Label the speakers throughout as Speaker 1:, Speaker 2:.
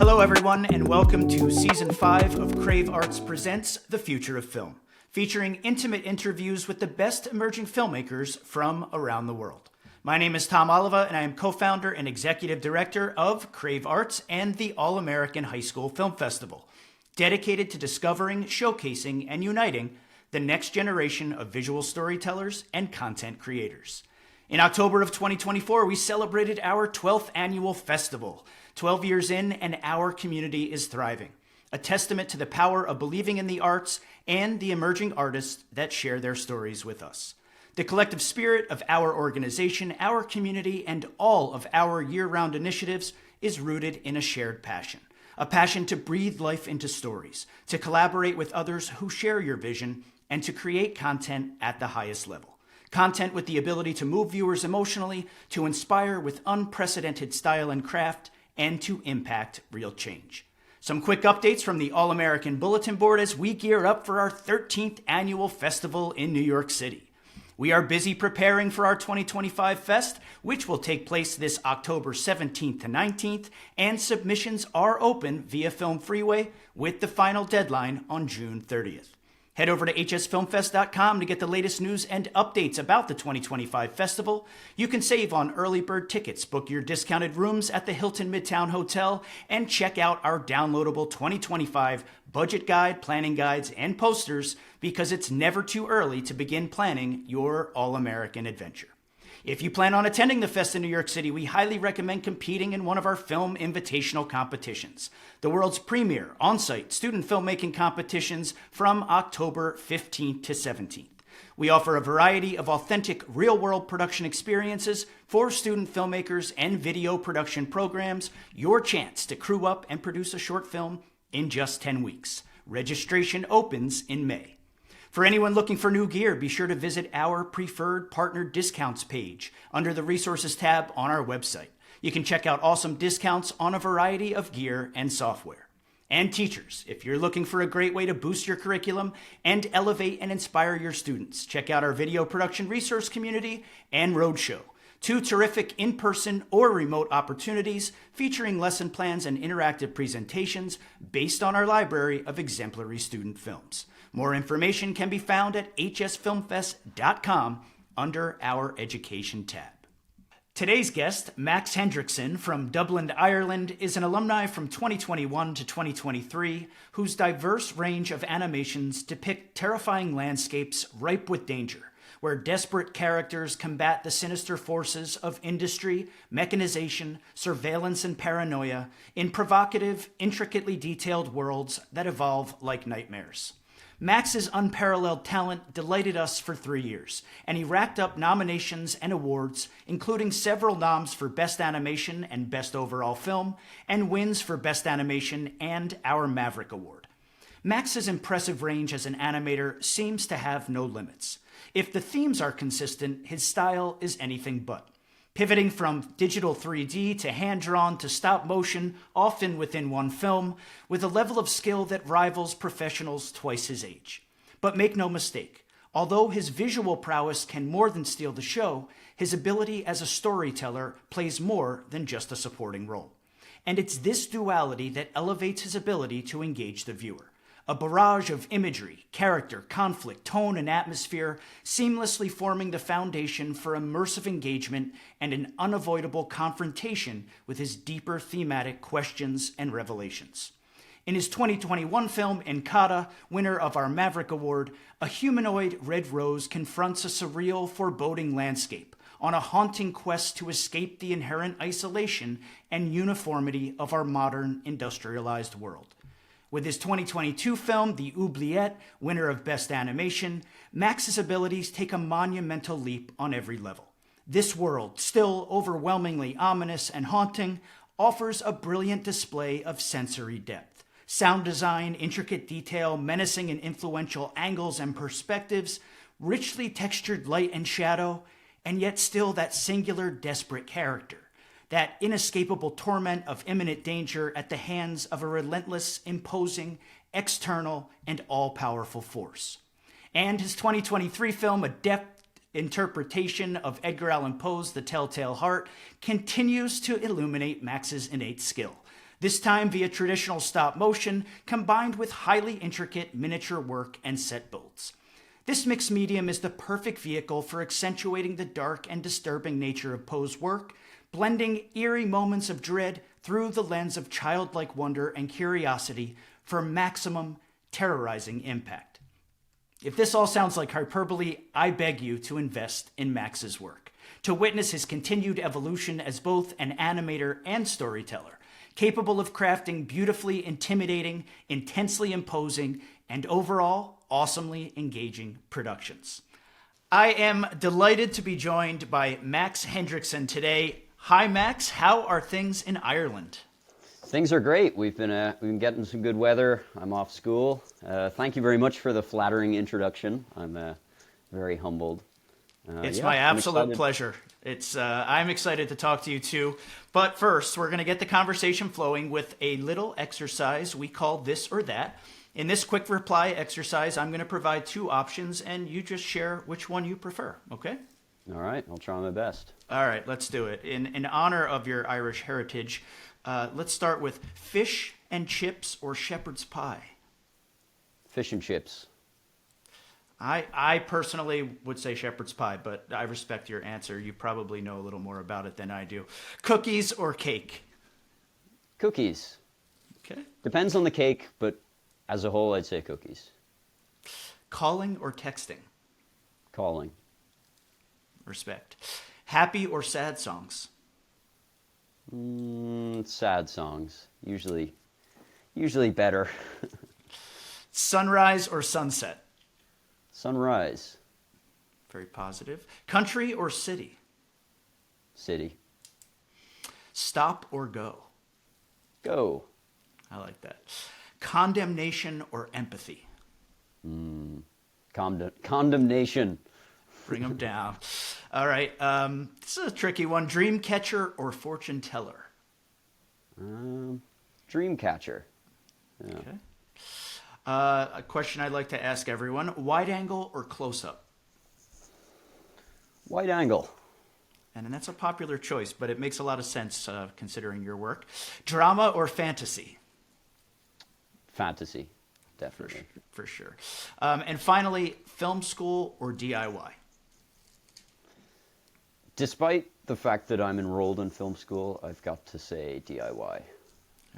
Speaker 1: Hello everyone, and welcome to Season 5 of Crave Arts Presents The Future of Film, featuring intimate interviews with the best emerging filmmakers from around the world. My name is Tom Oliva, and I am co-founder and executive director of Crave Arts and the All-American High School Film Festival, dedicated to discovering, showcasing, and uniting the next generation of visual storytellers and content creators. In October of 2024, we celebrated our 12th annual festival. 12 years in, and our community is thriving, a testament to the power of believing in the arts and the emerging artists that share their stories with us. The collective spirit of our organization, our community, and all of our year-round initiatives is rooted in a shared passion. A passion to breathe life into stories, to collaborate with others who share your vision, and to create content at the highest level. Content with the ability to move viewers emotionally, to inspire with unprecedented style and craft, and to impact real change. Some quick updates from the All-American Bulletin Board as we gear up for our 13th annual festival in New York City. We are busy preparing for our 2025 Fest, which will take place this October 17th to 19th, and submissions are open via Film Freeway with the final deadline on June 30th. Head over to hsfilmfest.com to get the latest news and updates about the 2025 festival. You can save on early bird tickets, book your discounted rooms at the Hilton Midtown Hotel, and check out our downloadable 2025 budget guide, planning guides, and posters, because it's never too early to begin planning your all-American adventure. If you plan on attending the Fest in New York City, we highly recommend competing in one of our film invitational competitions, the world's premier on-site student filmmaking competitions from October 15th to 17th. We offer a variety of authentic real-world production experiences for student filmmakers and video production programs, your chance to crew up and produce a short film in just 10 weeks. Registration opens in May. For anyone looking for new gear, be sure to visit our preferred partner discounts page under the resources tab on our website. You can check out awesome discounts on a variety of gear and software. And teachers, if you're looking for a great way to boost your curriculum and elevate and inspire your students, check out our video production resource community and Roadshow, two terrific in-person or remote opportunities featuring lesson plans and interactive presentations based on our library of exemplary student films. More information can be found at hsfilmfest.com under our Education tab. Today's guest, Max Hendrickson from Dublin, Ireland, is an alumni from 2021 to 2023 whose diverse range of animations depict terrifying landscapes ripe with danger, where desperate characters combat the sinister forces of industry, mechanization, surveillance, and paranoia in provocative, intricately detailed worlds that evolve like nightmares. Max's unparalleled talent delighted us for 3 years, and he racked up nominations and awards, including several noms for Best Animation and Best Overall Film, and wins for Best Animation and our Maverick Award. Max's impressive range as an animator seems to have no limits. If the themes are consistent, his style is anything but. Pivoting from digital 3D to hand-drawn to stop-motion, often within one film, with a level of skill that rivals professionals twice his age. But make no mistake, although his visual prowess can more than steal the show, his ability as a storyteller plays more than just a supporting role. And it's this duality that elevates his ability to engage the viewer. A barrage of imagery, character, conflict, tone, and atmosphere seamlessly forming the foundation for immersive engagement and an unavoidable confrontation with his deeper thematic questions and revelations. In his 2021 film, Enkata, winner of our Maverick Award, a humanoid red rose confronts a surreal, foreboding landscape on a haunting quest to escape the inherent isolation and uniformity of our modern, industrialized world. With his 2022 film, The Oubliette, winner of Best Animation, Max's abilities take a monumental leap on every level. This world, still overwhelmingly ominous and haunting, offers a brilliant display of sensory depth. Sound design, intricate detail, menacing and influential angles and perspectives, richly textured light and shadow, and yet still that singular, desperate character. That inescapable torment of imminent danger at the hands of a relentless, imposing, external, and all-powerful force. And his 2023 film, a depth interpretation of Edgar Allan Poe's The Telltale Heart, continues to illuminate Max's innate skill. this time via traditional stop motion combined with highly intricate miniature work and set builds. This mixed medium is the perfect vehicle for accentuating the dark and disturbing nature of Poe's work, blending eerie moments of dread through the lens of childlike wonder and curiosity for maximum terrorizing impact. If this all sounds like hyperbole, I beg you to invest in Max's work, to witness his continued evolution as both an animator and storyteller, capable of crafting beautifully intimidating, intensely imposing, and overall awesomely engaging productions. I am delighted to be joined by Max Hendrickson today. Hi, Max. How are things in Ireland?
Speaker 2: Things are great. We've been getting some good weather. I'm off school. Thank you very much for the flattering introduction. I'm very humbled.
Speaker 1: It's my absolute pleasure. I'm excited to talk to you too. But first, we're going to get the conversation flowing with a little exercise we call This or That. In this quick reply exercise, I'm going to provide two options, and you just share which one you prefer, okay?
Speaker 2: All right, I'll try my best.
Speaker 1: All right, let's do it. In honor of your Irish heritage, let's start with fish and chips or shepherd's pie.
Speaker 2: Fish and chips.
Speaker 1: I personally would say shepherd's pie, but I respect your answer. You probably know a little more about it than I do. Cookies or cake?
Speaker 2: Cookies.
Speaker 1: Okay.
Speaker 2: Depends on the cake, but as a whole, I'd say cookies.
Speaker 1: Calling or texting?
Speaker 2: Calling.
Speaker 1: Respect. Happy or sad songs?
Speaker 2: Sad songs. Usually better.
Speaker 1: Sunrise or sunset?
Speaker 2: Sunrise.
Speaker 1: Very positive. Country or city?
Speaker 2: City.
Speaker 1: Stop or go?
Speaker 2: Go.
Speaker 1: I like that. Condemnation or empathy?
Speaker 2: Condemnation.
Speaker 1: Bring them down. All right. This is a tricky one. Dream catcher or fortune teller?
Speaker 2: Dream catcher. Yeah.
Speaker 1: Okay. A question I'd like to ask everyone. Wide angle or close up?
Speaker 2: Wide angle.
Speaker 1: And that's a popular choice, but it makes a lot of sense considering your work. Drama or fantasy?
Speaker 2: Fantasy, definitely.
Speaker 1: For sure. And finally, film school or DIY?
Speaker 2: Despite the fact that I'm enrolled in film school, I've got to say DIY.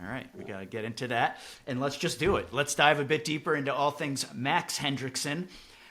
Speaker 1: All right, we got to get into that, and let's just do it. Let's dive a bit deeper into all things Max Hendrickson.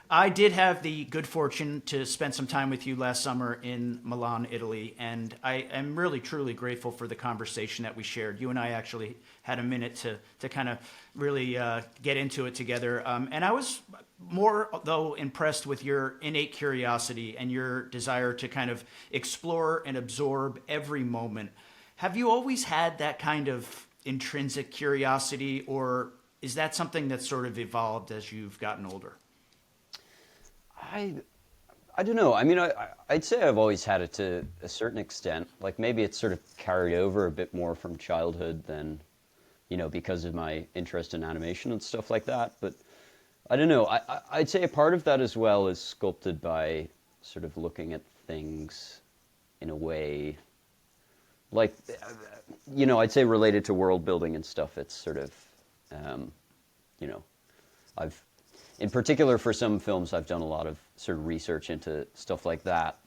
Speaker 1: I did have the good fortune to spend some time with you last summer in Milan, Italy, and I am really, truly grateful for the conversation that we shared. You and I actually had a minute to kind of really get into it together, and I was more, though, impressed with your innate curiosity and your desire to kind of explore and absorb every moment. Have you always had that kind of intrinsic curiosity, or is that something that's sort of evolved as you've gotten older?
Speaker 2: I don't know. I mean, I'd say I've always had it to a certain extent. Like maybe it's sort of carried over a bit more from childhood than, because of my interest in animation and stuff like that. But I don't know. I'd say a part of that as well is sculpted by sort of looking at things in a way like, I'd say related to world building and stuff. It's sort of, in particular for some films, I've done a lot of sort of research into stuff like that,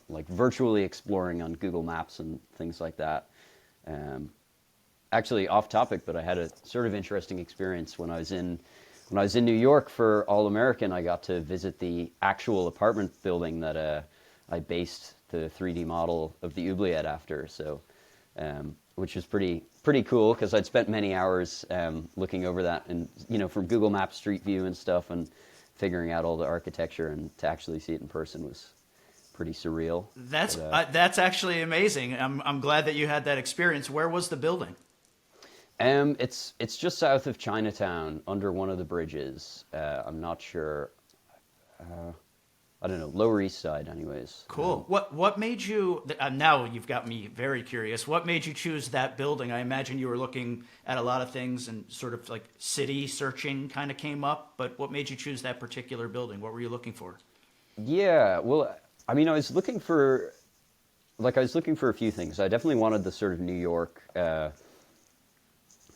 Speaker 2: like virtually exploring on Google Maps and things like that. Actually, off topic, but I had a sort of interesting experience when I was in New York for All American. I got to visit the actual apartment building that I based the 3D model of the Oubliette after. So, which was pretty cool because I'd spent many hours looking over that and from Google Maps Street View and stuff and figuring out all the architecture, and to actually see it in person was pretty surreal.
Speaker 1: That's actually amazing. I'm glad that you had that experience. Where was the building?
Speaker 2: It's just south of Chinatown, under one of the bridges. I'm not sure. I don't know, Lower East Side, anyways.
Speaker 1: Cool. What made you? Now you've got me very curious. What made you choose that building? I imagine you were looking at a lot of things, and sort of like city searching kind of came up. But what made you choose that particular building? What were you looking for?
Speaker 2: Yeah, well, I mean, I was looking for a few things. I definitely wanted the sort of New York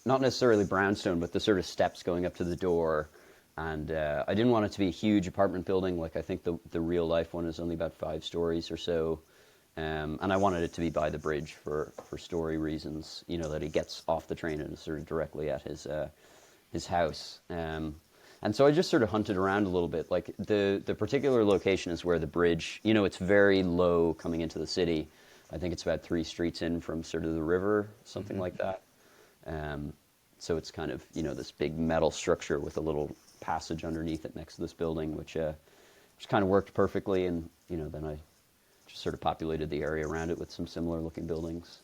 Speaker 2: not necessarily brownstone, but the sort of steps going up to the door. And I didn't want it to be a huge apartment building. Like, I think the real life one is only about 5 stories or so. And I wanted it to be by the bridge for story reasons, you know, that he gets off the train and is sort of directly at his house. And so I just sort of hunted around a little bit. Like, the particular location is where the bridge, you know, it's very low coming into the city. I think it's about 3 streets in from sort of the river, something like that. So it's kind of, you know, this big metal structure with a little passage underneath it next to this building, which kind of worked perfectly. And, you know, then I just sort of populated the area around it with some similar looking buildings.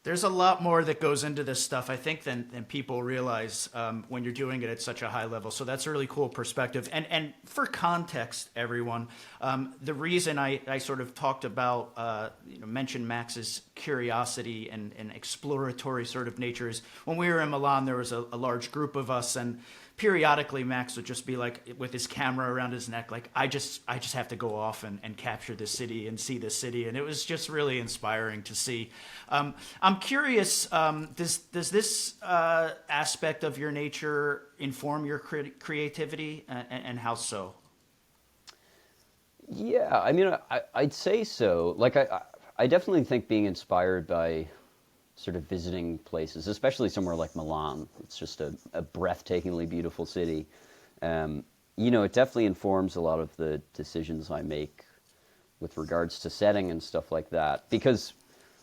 Speaker 1: There's a lot more that goes into this stuff, I think, than people realize when you're doing it at such a high level. So that's a really cool perspective. And for context, everyone, the reason I sort of talked about, mentioned Max's curiosity and exploratory sort of nature is when we were in Milan, there was a large group of us, and periodically Max would just be like, with his camera around his neck, like, I just have to go off and capture this city and see this city. And it was just really inspiring to see. I'm curious, does this aspect of your nature inform your creativity, and how so?
Speaker 2: Yeah, I mean, I'd say so. Like, I definitely think being inspired by sort of visiting places, especially somewhere like Milan. It's just a breathtakingly beautiful city. You know, it definitely informs a lot of the decisions I make with regards to setting and stuff like that. Because,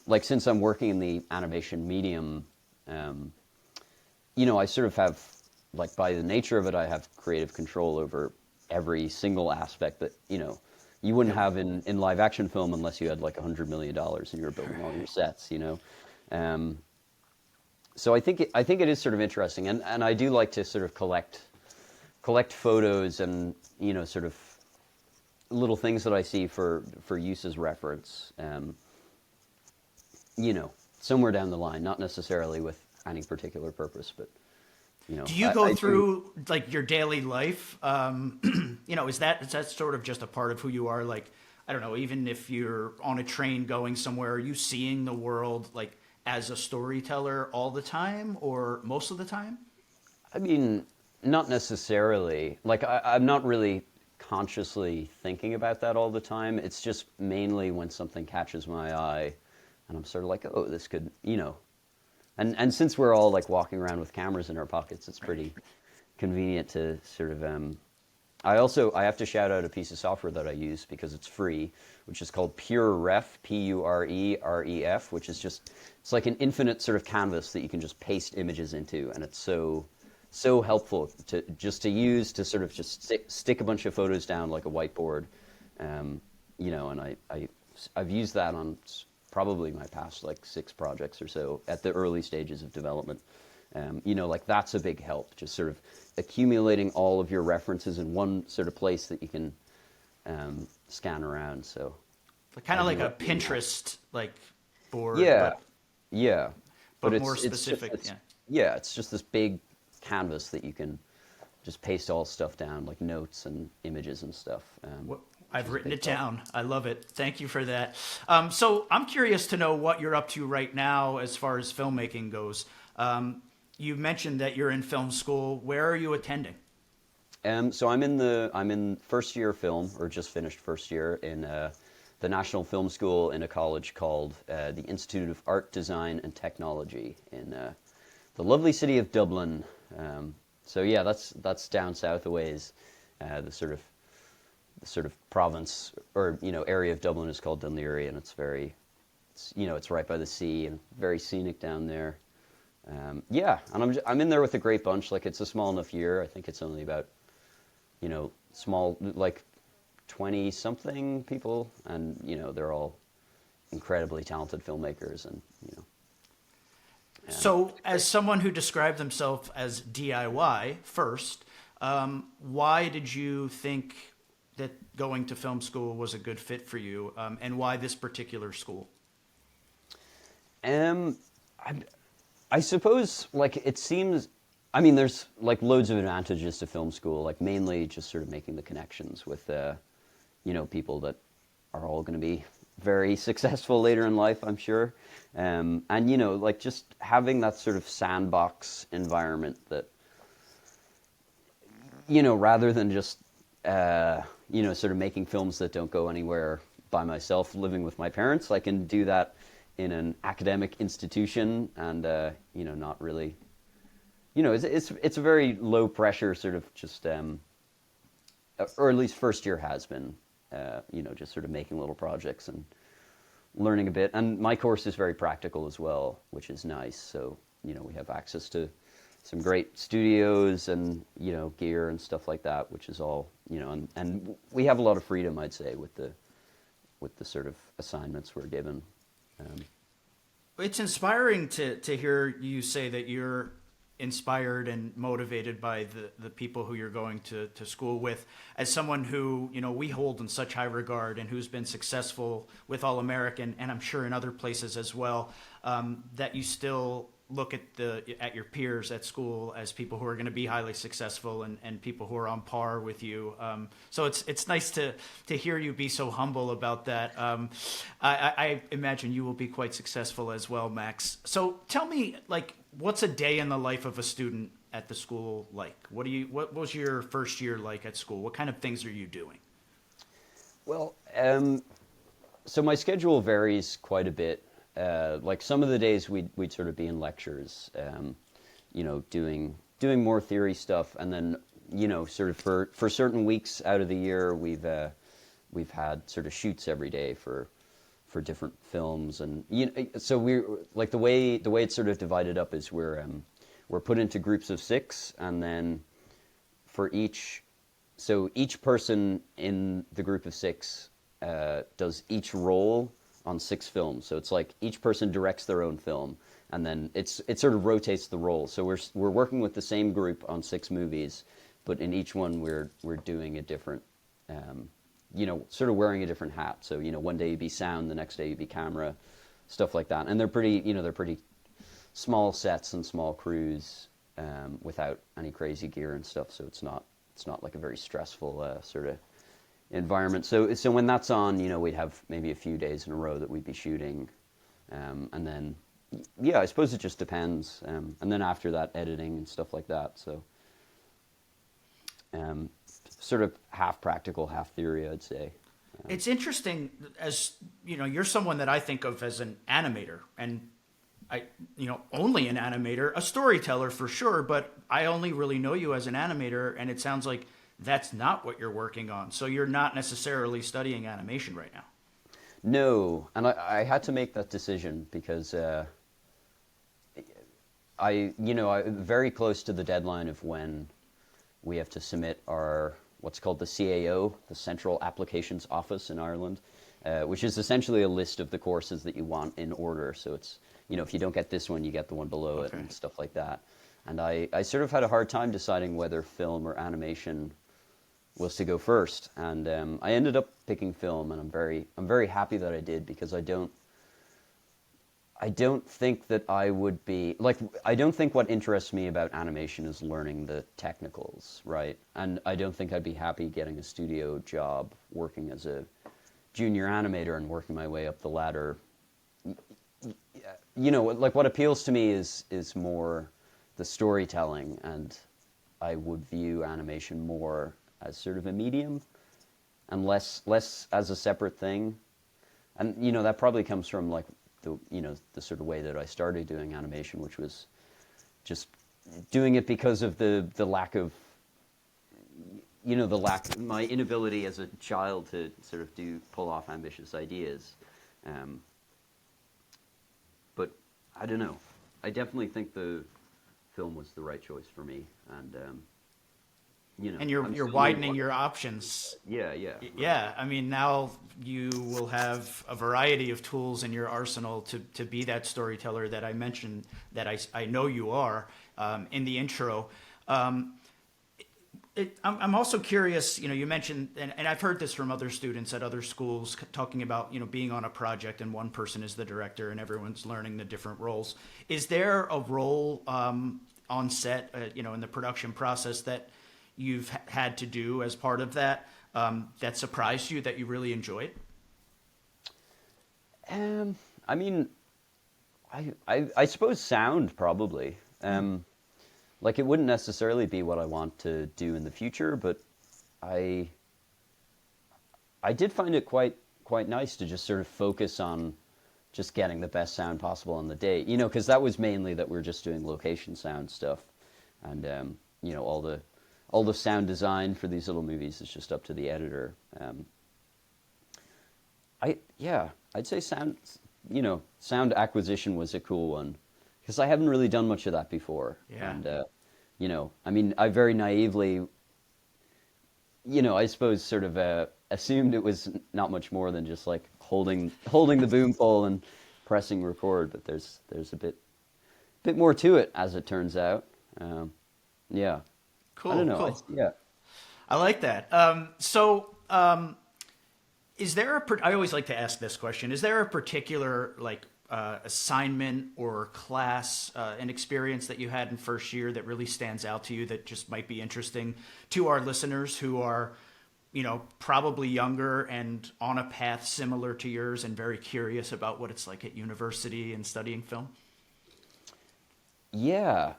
Speaker 2: like, since I'm working in the animation medium, you know, I sort of have, like, by the nature of it, I have creative control over every single aspect that, you know, you wouldn't have in live action film unless you had like $100 million and you were building all your sets, you know. So I think it is sort of interesting, and I do like to sort of collect photos and, you know, sort of little things that I see for use as reference, you know, somewhere down the line, not necessarily with any particular purpose, but, you know.
Speaker 1: Do you go through like your daily life? You know, is that sort of just a part of who you are? Like, I don't know, even if you're on a train going somewhere, are you seeing the world like as a storyteller all the time or most of the time?
Speaker 2: I mean, not necessarily. Like, I'm not really consciously thinking about that all the time. It's just mainly when something catches my eye and I'm sort of like, oh, this could, you know. And since we're all like walking around with cameras in our pockets, it's pretty convenient to sort of... I have to shout out a piece of software that I use because it's free, which is called PureRef, P-U-R-E-R-E-F, which is just, it's like an infinite sort of canvas that you can just paste images into, and it's so helpful to use to sort of just stick a bunch of photos down like a whiteboard, you know, and I've used that on probably my past like 6 projects or so at the early stages of development. You know, like that's a big help, just sort of accumulating all of your references in one sort of place that you can scan around. So
Speaker 1: kind of like a Pinterest like board.
Speaker 2: Yeah, yeah.
Speaker 1: But
Speaker 2: it's
Speaker 1: more specific.
Speaker 2: It's just this big canvas that you can just paste all stuff down, like notes and images and stuff.
Speaker 1: I've written it down. I love it. Thank you for that. So I'm curious to know what you're up to right now as far as filmmaking goes. You mentioned that you're in film school. Where are you attending?
Speaker 2: So I'm in first year film, or just finished first year in the National Film School in a college called the Institute of Art, Design and Technology in the lovely city of Dublin. So yeah, that's down south a ways. The sort of province or, you know, area of Dublin is called Dunleary, and it's you know, it's right by the sea and very scenic down there. Yeah, and I'm in there with a great bunch. Like, it's a small enough year. I think it's only about, you know, small, like 20 something people, and, you know, they're all incredibly talented filmmakers, and, you know.
Speaker 1: So as someone who described themselves as DIY first, why did you think that going to film school was a good fit for you, and why this particular school?
Speaker 2: I suppose, like, it seems, I mean, there's like loads of advantages to film school, like mainly just sort of making the connections with, you know, people that are all going to be very successful later in life, I'm sure. And, you know, like just having that sort of sandbox environment that, you know, rather than just, you know, sort of making films that don't go anywhere by myself, living with my parents, I can do that in an academic institution and, you know, not really, you know, it's a very low pressure sort of just, or at least first year has been, you know, just sort of making little projects and learning a bit. And my course is very practical as well, which is nice. So, you know, we have access to some great studios and, you know, gear and stuff like that, which is all, you know, and we have a lot of freedom, I'd say, with the sort of assignments we're given.
Speaker 1: It's inspiring to hear you say that you're inspired and motivated by the people who you're going to school with. As someone who, you know, we hold in such high regard and who's been successful with All American, and I'm sure in other places as well, that you still look at your peers at school as people who are going to be highly successful and people who are on par with you. So it's nice to hear you be so humble about that. I imagine you will be quite successful as well, Max. So tell me, like, what's a day in the life of a student at the school like? What was your first year like at school? What kind of things are you doing?
Speaker 2: Well, so my schedule varies quite a bit. Like some of the days we'd sort of be in lectures, you know, doing more theory stuff, and then, you know, sort of for certain weeks out of the year we've had sort of shoots every day for different films, and you know, so we're like the way it's sort of divided up is we're put into groups of 6, and then for each person in the group of 6 does each role on 6 films. So it's like each person directs their own film, and then it sort of rotates the roles. So we're working with the same group on 6 movies, but in each one we're doing a different, you know, sort of wearing a different hat. So, you know, one day you'd be sound, the next day you'd be camera, stuff like that. And they're pretty small sets and small crews, without any crazy gear and stuff. So it's not like a very stressful sort of environment. So when that's on, you know, we'd have maybe a few days in a row that we'd be shooting, and then, yeah, I suppose it just depends. And then after that, editing and stuff like that. So, sort of half practical, half theory, I'd say.
Speaker 1: It's interesting, as you know, you're someone that I think of as an animator, and only an animator, a storyteller for sure, but I only really know you as an animator, and it sounds like that's not what you're working on. So you're not necessarily studying animation right now.
Speaker 2: No, and I had to make that decision because very close to the deadline of when we have to submit our what's called the CAO, the Central Applications Office in Ireland, which is essentially a list of the courses that you want in order. So it's, you know, if you don't get this one, you get the one below it and stuff like that. And I sort of had a hard time deciding whether film or animation was to go first. And I ended up picking film, and I'm very happy that I did, because I don't think that I would be, like, I don't think what interests me about animation is learning the technicals, right? And I don't think I'd be happy getting a studio job working as a junior animator and working my way up the ladder. You know, like, what appeals to me is more the storytelling, and I would view animation more as sort of a medium and less as a separate thing. And, you know, that probably comes from, like, the sort of way that I started doing animation, which was just doing it because of the lack of, you know, my inability as a child to sort of pull off ambitious ideas. But I don't know. I definitely think the film was the right choice for me, and you know,
Speaker 1: and you're widening your options.
Speaker 2: Yeah.
Speaker 1: Yeah, I mean, now you will have a variety of tools in your arsenal to be that storyteller that I mentioned, that I know you are, in the intro. I'm also curious, you know, you mentioned, and I've heard this from other students at other schools talking about, you know, being on a project and one person is the director and everyone's learning the different roles. Is there a role on set, you know, in the production process that you've had to do as part of that, that surprised you, that you really enjoyed?
Speaker 2: I mean, I suppose sound probably. Like it wouldn't necessarily be what I want to do in the future, but I did find it quite nice to just sort of focus on just getting the best sound possible on the day. You know, because that was mainly that we're just doing location sound stuff, and you know, all the sound design for these little movies is just up to the editor. I'd say sound, you know, sound acquisition was a cool one because I haven't really done much of that before.
Speaker 1: Yeah.
Speaker 2: And you know, I mean, I very naively, you know, I suppose sort of assumed it was not much more than just like holding the boom pole and pressing record, but there's a bit more to it as it turns out. Yeah.
Speaker 1: Cool.
Speaker 2: I don't know.
Speaker 1: Cool.
Speaker 2: Yeah.
Speaker 1: I like that. Is there I always like to ask this question. Is there a particular like assignment or class, an experience that you had in first year that really stands out to you that just might be interesting to our listeners who are, you know, probably younger and on a path similar to yours and very curious about what it's like at university and studying film?
Speaker 2: Yeah.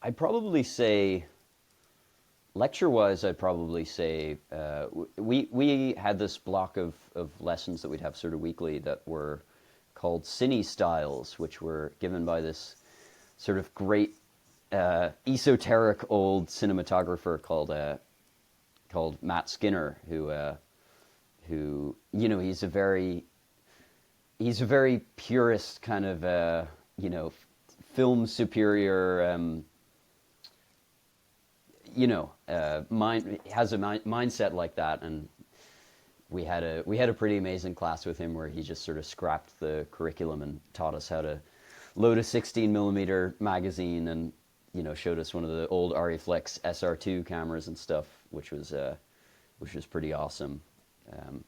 Speaker 2: I'd probably say, lecture-wise, I'd probably say we had this block of lessons that we'd have sort of weekly that were called cine styles, which were given by this sort of great esoteric old cinematographer called Matt Skinner, who you know, he's a very purist kind of you know, film superior. You know, has a mindset like that, and we had a pretty amazing class with him where he just sort of scrapped the curriculum and taught us how to load a 16mm magazine, and you know, showed us one of the old Ariflex SR2 cameras and stuff, which was pretty awesome.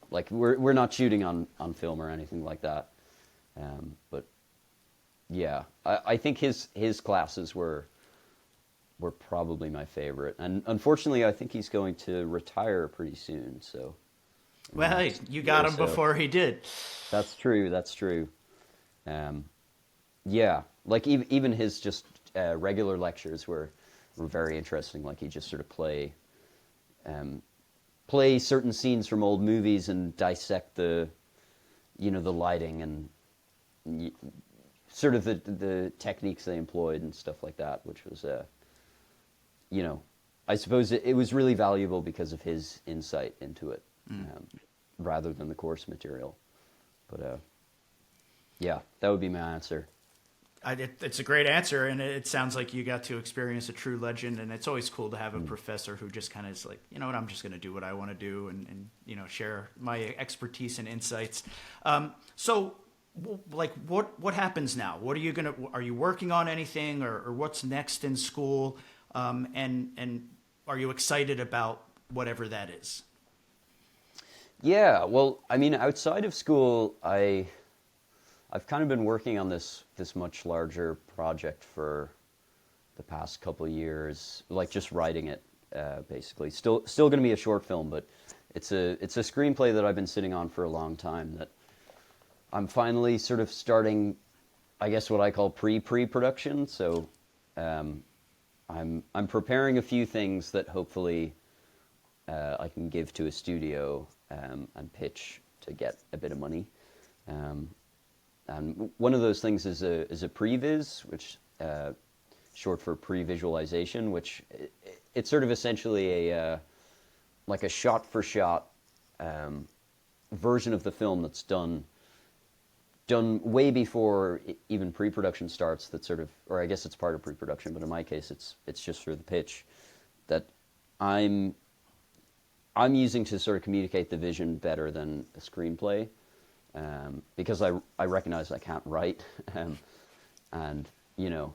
Speaker 2: Like we're not shooting on film or anything like that, but yeah, I think his classes were probably my favorite, and unfortunately, I think he's going to retire pretty soon. So,
Speaker 1: well, hey, you got him before he did.
Speaker 2: That's true. That's true. Yeah, like even his just regular lectures were very interesting. Like he just sort of play certain scenes from old movies and dissect the, you know, the lighting and sort of the techniques they employed and stuff like that, which was you know, I suppose it was really valuable because of his insight into it, rather than the course material. But yeah, that would be my answer.
Speaker 1: It's a great answer, and it sounds like you got to experience a true legend, and it's always cool to have a professor who just kind of is like, you know what, I'm just going to do what I want to do and you know, share my expertise and insights. So, like, what happens now? What are you working on anything, or what's next in school? And are you excited about whatever that is?
Speaker 2: Yeah, well, I mean, outside of school, I've kind of been working on this much larger project for the past couple of years, like just writing it, basically. Still going to be a short film, but it's a screenplay that I've been sitting on for a long time that I'm finally sort of starting, I guess what I call pre-production. So I'm preparing a few things that hopefully I can give to a studio and pitch to get a bit of money. And one of those things is a previs, which short for pre-visualization, which it's sort of essentially a like a shot-for-shot version of the film that's done way before even pre-production starts. That sort of, or I guess it's part of pre-production, but in my case, it's just for the pitch that I'm using to sort of communicate the vision better than a screenplay. Because I recognize I can't write, and you know,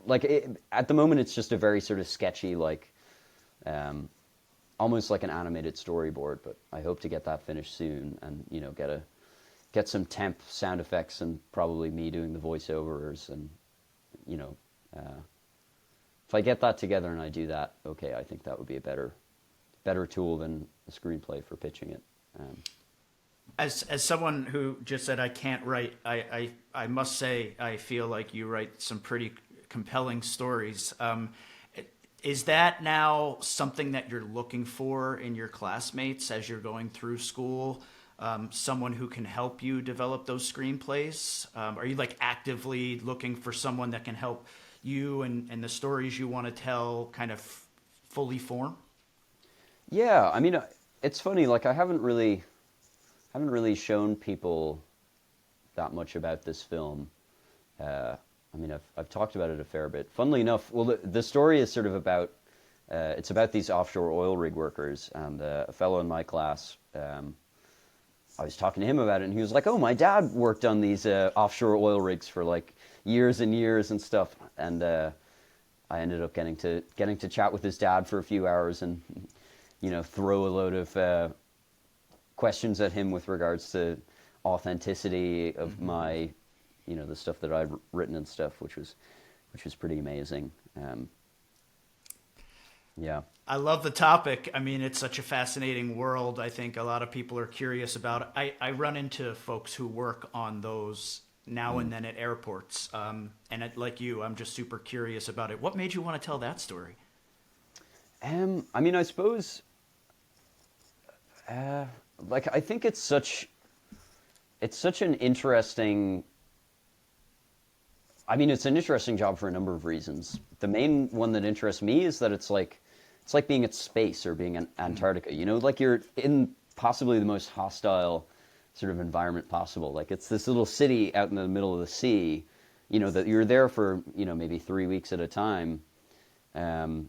Speaker 2: like at the moment it's just a very sort of sketchy, like almost like an animated storyboard. But I hope to get that finished soon, and you know, get some temp sound effects and probably me doing the voiceovers, and you know, if I get that together and I do that, okay, I think that would be a better tool than a screenplay for pitching it.
Speaker 1: As someone who just said I can't write, I must say I feel like you write some pretty compelling stories. Is that now something that you're looking for in your classmates as you're going through school? Someone who can help you develop those screenplays? Are you like actively looking for someone that can help you and the stories you want to tell kind of fully form?
Speaker 2: Yeah, I mean, it's funny. Like, I haven't really shown people that much about this film. I mean, I've talked about it a fair bit. Funnily enough, well, the story is sort of about it's about these offshore oil rig workers, and a fellow in my class. I was talking to him about it, and he was like, "Oh, my dad worked on these offshore oil rigs for like years and years and stuff." And I ended up getting to chat with his dad for a few hours, and throw a load of questions at him with regards to authenticity of my, the stuff that I've written and stuff, which was pretty amazing. Yeah.
Speaker 1: I love the topic. I mean, it's such a fascinating world. I think a lot of people are curious about it. I run into folks who work on those now and then at airports. Like you, I'm just super curious about it. What made you want to tell that story?
Speaker 2: I mean, I suppose, I think it's such an interesting. I mean, it's an interesting job for a number of reasons. The main one that interests me is that it's like being at space or being in Antarctica. Like you're in possibly the most hostile sort of environment possible. Like it's this little city out in the middle of the sea. That you're there for maybe 3 weeks at a time. And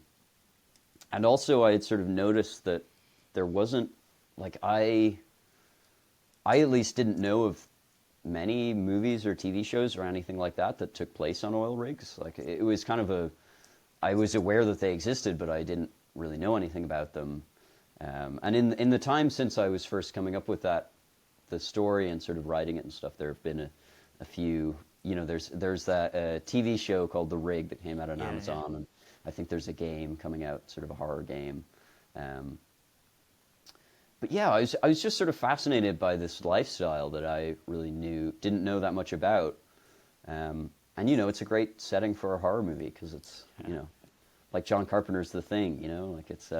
Speaker 2: also, I had sort of noticed that there wasn't I at least didn't know of many movies or TV shows or anything like that took place on oil rigs. Like it was kind of I was aware that they existed, but I didn't really know anything about them. And in the time since I was first coming up with the story and sort of writing it and stuff, there have been a few. There's that TV show called The Rig that came out on Amazon, and I think there's a game coming out, sort of a horror game. But yeah, I was just sort of fascinated by this lifestyle that I really didn't know that much about. And it's a great setting for a horror movie because it's, like John Carpenter's The Thing, like it's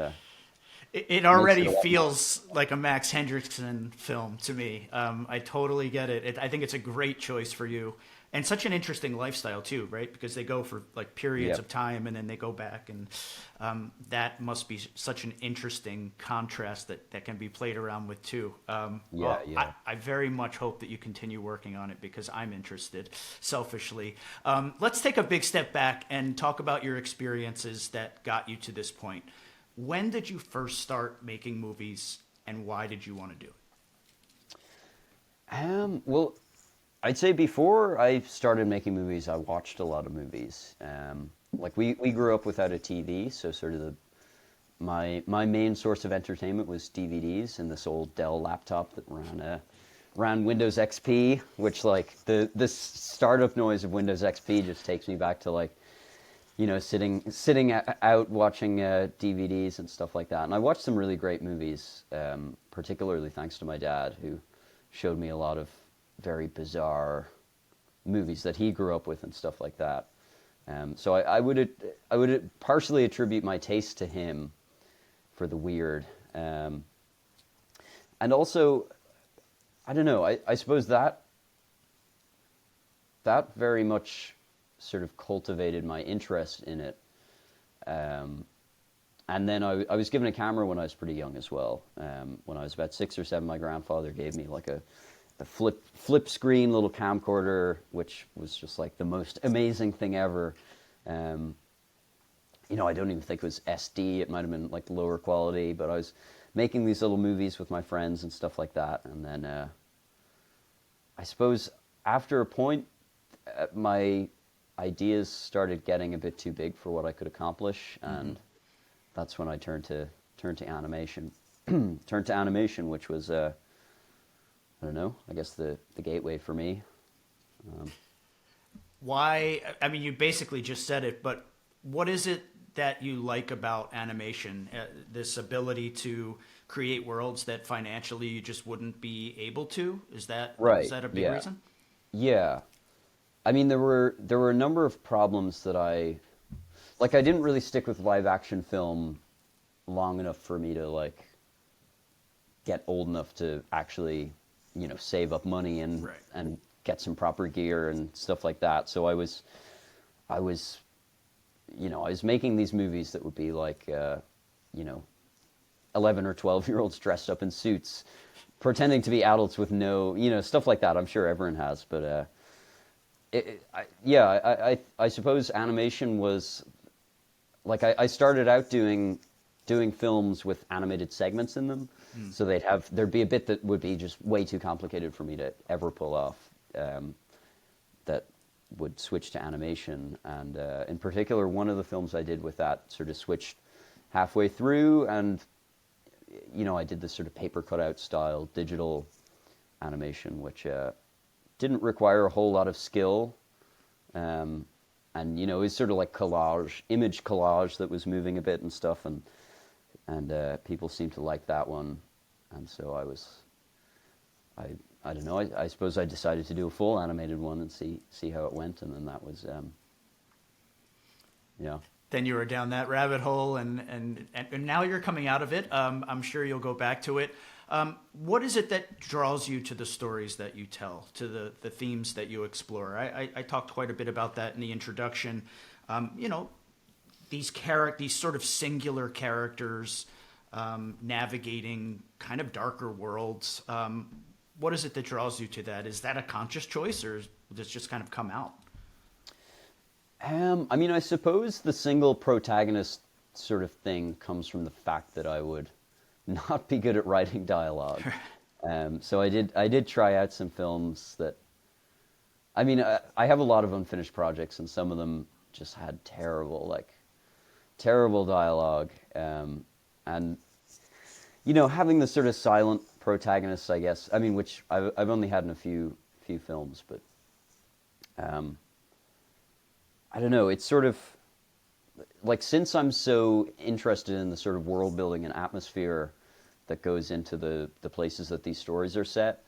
Speaker 1: It already feels like a Max Hendrickson film to me. I totally get it. I think it's a great choice for you. And such an interesting lifestyle too, right? Because they go for like periods of time and then they go back, and that must be such an interesting contrast that can be played around with too. I very much hope that you continue working on it because I'm interested, selfishly. Let's take a big step back and talk about your experiences that got you to this point. When did you first start making movies, and why did you want to do it?
Speaker 2: Well, I'd say before I started making movies, I watched a lot of movies. Like we grew up without a TV, so sort of my main source of entertainment was DVDs and this old Dell laptop that ran Windows XP, which like the startup noise of Windows XP just takes me back to sitting out watching DVDs and stuff like that. And I watched some really great movies, particularly thanks to my dad, who showed me a lot of very bizarre movies that he grew up with and stuff like that. So I would partially attribute my taste to him for the weird. And also, I don't know, I suppose that very much sort of cultivated my interest in it. And then I was given a camera when I was pretty young as well. When I was about 6 or 7, my grandfather gave me like a flip screen little camcorder, which was just like the most amazing thing ever. I don't even think it was SD. It might have been like lower quality, but I was making these little movies with my friends and stuff like that. And then I suppose after a point, my ideas started getting a bit too big for what I could accomplish, and that's when I turned to animation. Turned to animation, which was I don't know, I guess the gateway for me.
Speaker 1: Why? I mean, you basically just said it, but what is it that you like about animation? This ability to create worlds that financially you just wouldn't be able to? Is that a big
Speaker 2: Yeah.
Speaker 1: reason?
Speaker 2: Yeah. I mean, there were a number of problems that I didn't really stick with live action film long enough for me to like get old enough to actually, save up money and
Speaker 1: Right.
Speaker 2: get some proper gear and stuff like that. So I was, I was making these movies that would be like, 11 or 12-year-olds dressed up in suits, pretending to be adults with no, stuff like that. I'm sure everyone has, but I suppose animation was like I started out doing films with animated segments in them, so there'd be a bit that would be just way too complicated for me to ever pull off. That would switch to animation, and in particular, one of the films I did with that sort of switched halfway through, and I did this sort of paper cutout style digital animation, which didn't require a whole lot of skill, and it was sort of like image collage that was moving a bit and stuff, and people seemed to like that one, and so I don't know. I suppose I decided to do a full animated one and see how it went, and then that was,
Speaker 1: Then you were down that rabbit hole, and now you're coming out of it. I'm sure you'll go back to it. What is it that draws you to the stories that you tell, to the themes that you explore? I talked quite a bit about that in the introduction. These sort of singular characters navigating kind of darker worlds. What is it that draws you to that? Is that a conscious choice, or does it just kind of come out?
Speaker 2: I mean, I suppose the single protagonist sort of thing comes from the fact that I would not be good at writing dialogue. So I did try out some films that, I mean, I have a lot of unfinished projects, and some of them just had terrible dialogue. And, having the sort of silent protagonists, I guess, I mean, which I've only had in a few films, but I don't know, it's sort of, like, since I'm so interested in the sort of world building and atmosphere that goes into the places that these stories are set,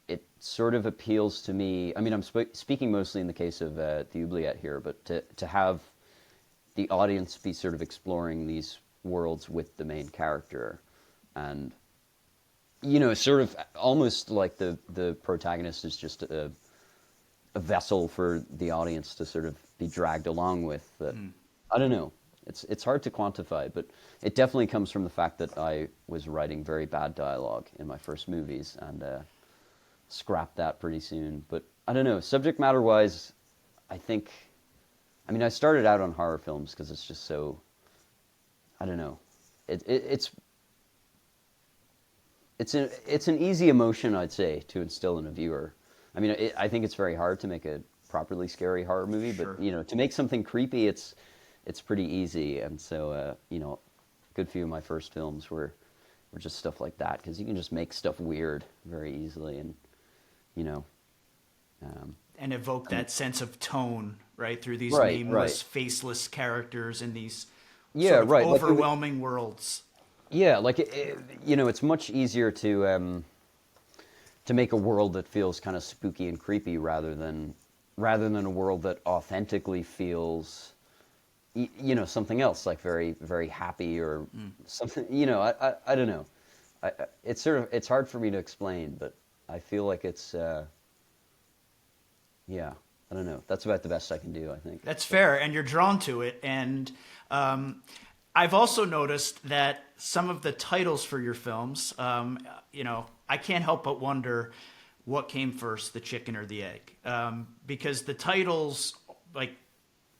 Speaker 2: it sort of appeals to me. I mean, I'm speaking mostly in the case of the Oubliette here, but to have the audience be sort of exploring these worlds with the main character, and sort of almost like the protagonist is just a vessel for the audience to sort of be dragged along with. That I don't know. It's hard to quantify, but it definitely comes from the fact that I was writing very bad dialogue in my first movies, and scrapped that pretty soon. But I don't know. Subject matter wise, I started out on horror films because it's just so, I don't know. It's an easy emotion, I'd say, to instill in a viewer. I mean, I think it's very hard to make a properly scary horror movie, but
Speaker 1: Sure.
Speaker 2: To make something creepy, it's pretty easy. And so, a good few of my first films were just stuff like that, because you can just make stuff weird very easily, and
Speaker 1: And evoke that sense of tone, right, through these
Speaker 2: Right,
Speaker 1: nameless,
Speaker 2: right.
Speaker 1: faceless characters in these
Speaker 2: Yeah,
Speaker 1: sort of
Speaker 2: right.
Speaker 1: overwhelming worlds.
Speaker 2: Yeah, like it's much easier to make a world that feels kind of spooky and creepy rather than a world that authentically feels something else, like very, very happy or something. I don't know. It's hard for me to explain, but I feel like it's I don't know. That's about the best I can do, I think.
Speaker 1: That's fair, and you're drawn to it. And I've also noticed that some of the titles for your films, I can't help but wonder what came first, the chicken or the egg, because the titles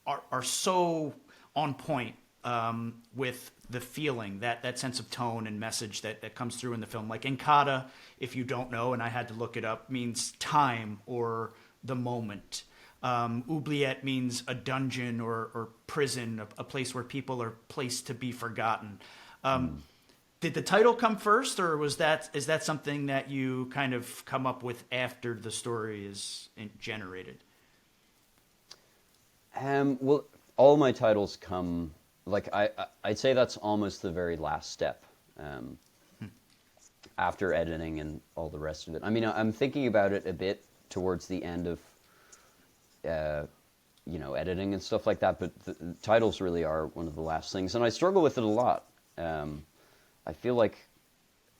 Speaker 1: are so on point with the feeling, that sense of tone and message that comes through in the film. Like Enkata, if you don't know, and I had to look it up, means time or the moment. Oubliette means a dungeon or prison, a place where people are placed to be forgotten. Did the title come first, or is that something that you kind of come up with after the story is generated?
Speaker 2: Well, all my titles come, like, I'd say that's almost the very last step. after editing and all the rest of it. I mean, I'm thinking about it a bit towards the end of, editing and stuff like that, but the titles really are one of the last things, and I struggle with it a lot. I feel like,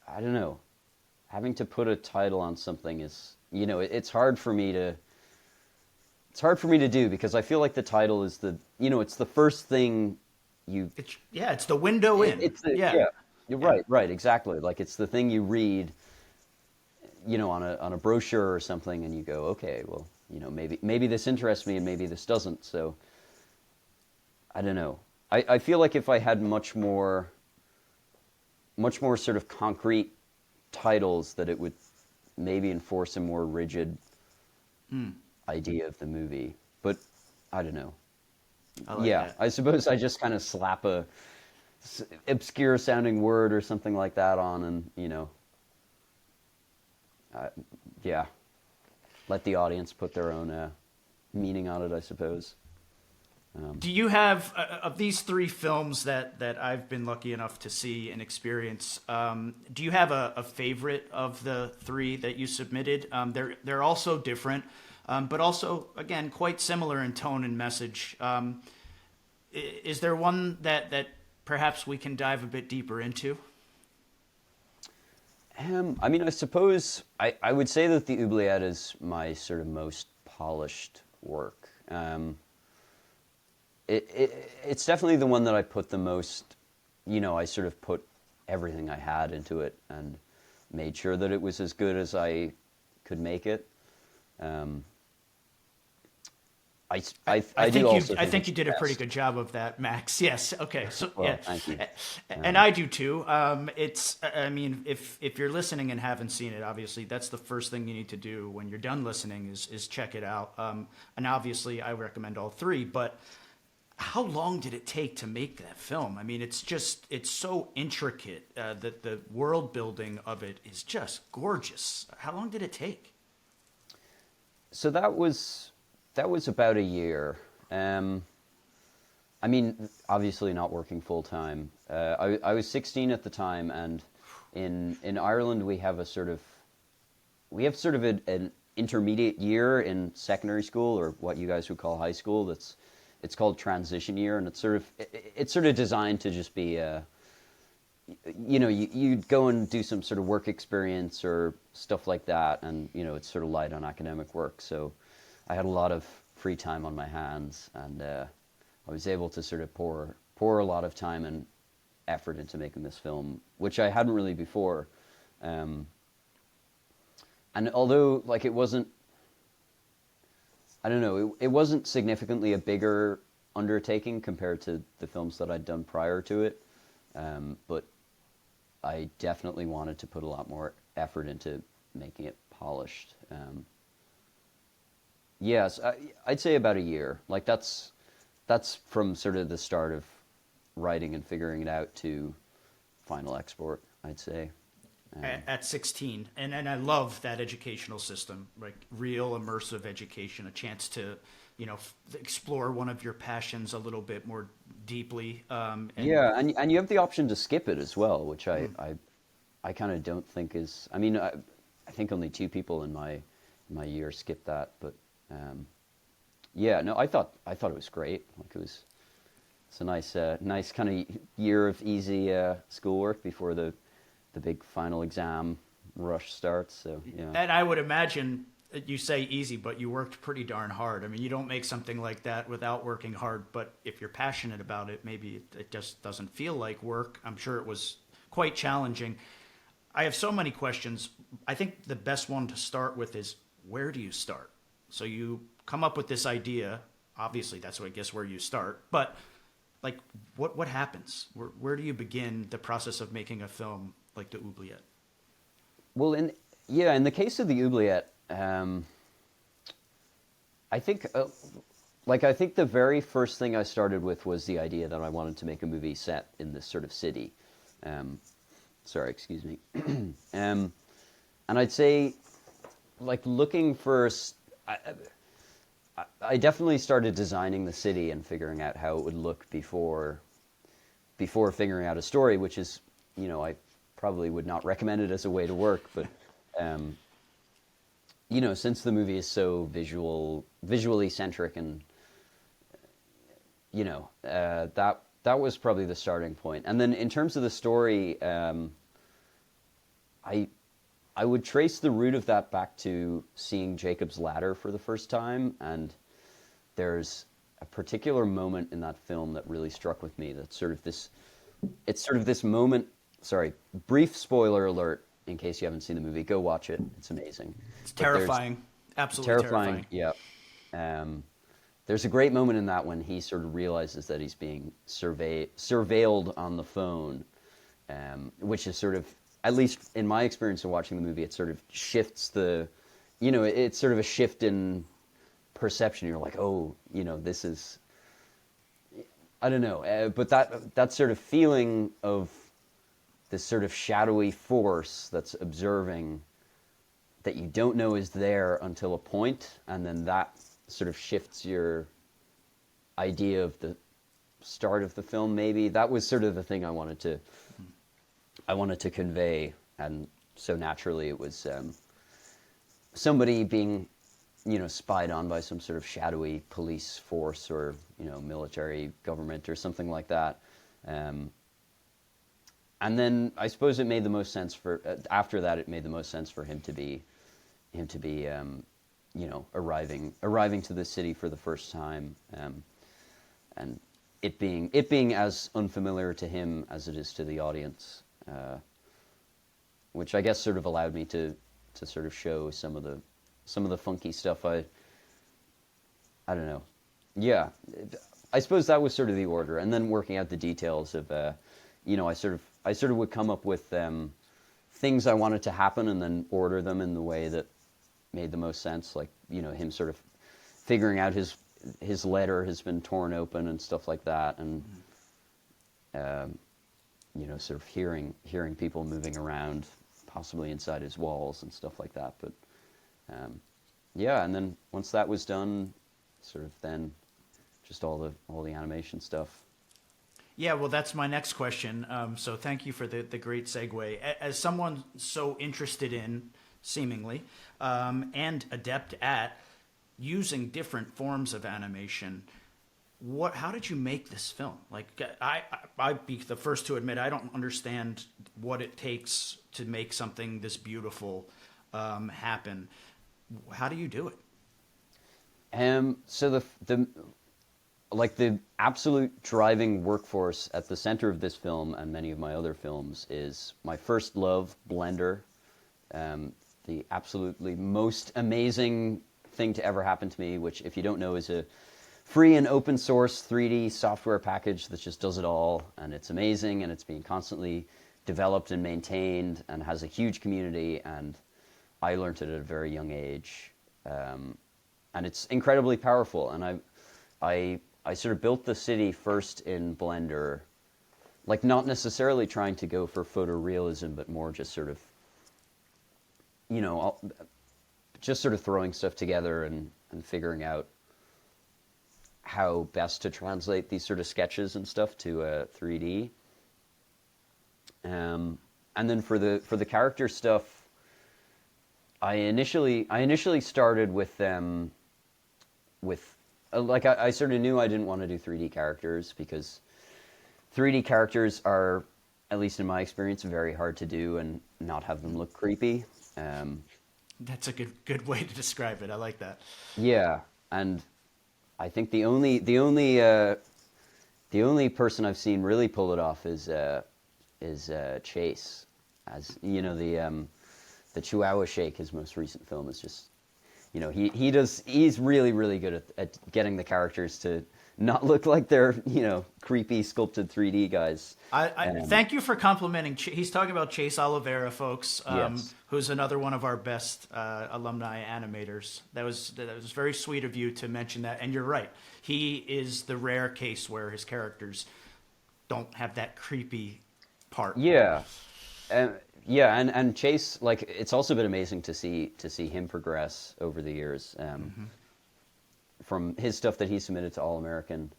Speaker 2: I don't know, having to put a title on something is, it's hard for me to do, because I feel like the title is it's the first thing you...
Speaker 1: It's the window in.
Speaker 2: Yeah. You're right, exactly. Like, it's the thing you read, on a brochure or something, and you go, okay, well, maybe this interests me and maybe this doesn't. So, I don't know. I feel like if I had much more sort of concrete titles, that it would maybe enforce a more rigid idea of the movie. But I don't know.
Speaker 1: That.
Speaker 2: I suppose I just kind of slap a obscure sounding word or something like that on, and let the audience put their own meaning on it, I suppose.
Speaker 1: Do you have, of these three films that I've been lucky enough to see and experience, do you have a favorite of the three that you submitted? They're also different, but also, again, quite similar in tone and message. Is there one that perhaps we can dive a bit deeper into?
Speaker 2: I mean, I suppose I would say that the Oubliette is my sort of most polished work. It's definitely the one that I put the most, I sort of put everything I had into it and made sure that it was as good as I could make it. I
Speaker 1: think you did a pretty good job of that, Max. Yes. Okay. So
Speaker 2: well,
Speaker 1: yeah,
Speaker 2: thank you.
Speaker 1: And I do too. I mean, if you're listening and haven't seen it, obviously that's the first thing you need to do when you're done listening is check it out. And obviously I recommend all three, but how long did it take to make that film? I mean, it's so intricate. That the world building of it is just gorgeous. How long did it take?
Speaker 2: So that was about a year. I mean, obviously not working full time. I was 16 at the time, and in Ireland we have sort of an intermediate year in secondary school, or what you guys would call high school. It's called transition year, and it's sort of designed to just be you'd go and do some sort of work experience or stuff like that, and it's sort of light on academic work. So I had a lot of free time on my hands, and I was able to sort of pour a lot of time and effort into making this film, which I hadn't really before. And although it wasn't, I don't know, it wasn't significantly a bigger undertaking compared to the films that I'd done prior to it, but I definitely wanted to put a lot more effort into making it polished. Yes, I'd say about a year. That's from sort of the start of writing and figuring it out to final export, I'd say.
Speaker 1: At 16, and I love that educational system, like real immersive education, a chance to explore one of your passions a little bit more deeply. And
Speaker 2: you have the option to skip it as well, which I kind of don't think is. I mean, I think only 2 people in my year skipped that, but I thought it was great. It's a nice kind of year of easy schoolwork before the big final exam rush starts. So yeah.
Speaker 1: And I would imagine, you say easy, but you worked pretty darn hard. I mean, you don't make something like that without working hard, but if you're passionate about it, maybe it just doesn't feel like work. I'm sure it was quite challenging. I have so many questions. I think the best one to start with is, where do you start? So you come up with this idea. Obviously, that's where you start. But what happens? Where do you begin the process of making a film like the Oubliette?
Speaker 2: Well, in the case of the Oubliette, I think the very first thing I started with was the idea that I wanted to make a movie set in this sort of city. Sorry, excuse me. And I'd say, looking for, I definitely started designing the city and figuring out how it would look before figuring out a story, which is, I probably would not recommend it as a way to work, but you know, since the movie is so visually centric, and you know, that was probably the starting point. And then in terms of the story, I would trace the root of that back to seeing Jacob's Ladder for the first time, and there's a particular moment in that film that really struck with me. That's sort of this, it's sort of this moment. Sorry, brief spoiler alert in case you haven't seen the movie. Go watch it; it's amazing.
Speaker 1: It's terrifying, absolutely terrifying.
Speaker 2: Yeah. There's a great moment in that when he sort of realizes that he's being surveilled on the phone, which is sort of, at least in my experience of watching the movie, it sort of shifts the, you know, it's sort of a shift in perception. You're like, oh, you know, this is, I don't know, but that sort of feeling of this sort of shadowy force that's observing that you don't know is there until a point, and then that sort of shifts your idea of the start of the film. Maybe that was sort of the thing I wanted to convey, and so naturally it was somebody being, you know, spied on by some sort of shadowy police force, or, you know, military government or something like that. And then I suppose it made the most sense for after that. It made the most sense for him to be you know, arriving to the city for the first time, and it being as unfamiliar to him as it is to the audience, which I guess sort of allowed me to sort of show some of the funky stuff. I don't know. Yeah, I suppose that was sort of the order, and then working out the details of, you know, I sort of would come up with things I wanted to happen, and then order them in the way that made the most sense. Like, you know, him sort of figuring out his letter has been torn open and stuff like that, and you know, sort of hearing people moving around, possibly inside his walls and stuff like that. But yeah, and then once that was done, sort of then just all the animation stuff.
Speaker 1: Yeah, well, that's my next question. So thank you for the great segue. As someone so interested in, seemingly, and adept at using different forms of animation, how did you make this film? Like, I'd be the first to admit I don't understand what it takes to make something this beautiful happen. How do you do it?
Speaker 2: So the absolute driving workforce at the center of this film and many of my other films is my first love, Blender. The absolutely most amazing thing to ever happen to me, which, if you don't know, is a free and open source 3D software package that just does it all, and it's amazing, and it's being constantly developed and maintained and has a huge community, and I learned it at a very young age, and it's incredibly powerful. And I sort of built the city first in Blender, like not necessarily trying to go for photorealism, but more just sort of, you know, just sort of throwing stuff together and figuring out how best to translate these sort of sketches and stuff to 3D. And then for the character stuff, I initially started with them like I sort of knew I didn't want to do 3D characters, because 3D characters are, at least in my experience, very hard to do and not have them look creepy.
Speaker 1: That's a good way to describe it. I like that.
Speaker 2: Yeah, and I think the only person I've seen really pull it off is Chase. As you know, the Chihuahua Shake, his most recent film, is just, you know, he's really, really good at getting the characters to not look like they're, you know, creepy sculpted 3D guys.
Speaker 1: I thank you for complimenting. He's talking about Chase Oliveira, folks,
Speaker 2: yes.
Speaker 1: Who's another one of our best alumni animators. That was very sweet of you to mention that. And you're right. He is the rare case where his characters don't have that creepy part.
Speaker 2: Yeah. And Chase, like, it's also been amazing to see him progress over the years, from his stuff that he submitted to All American,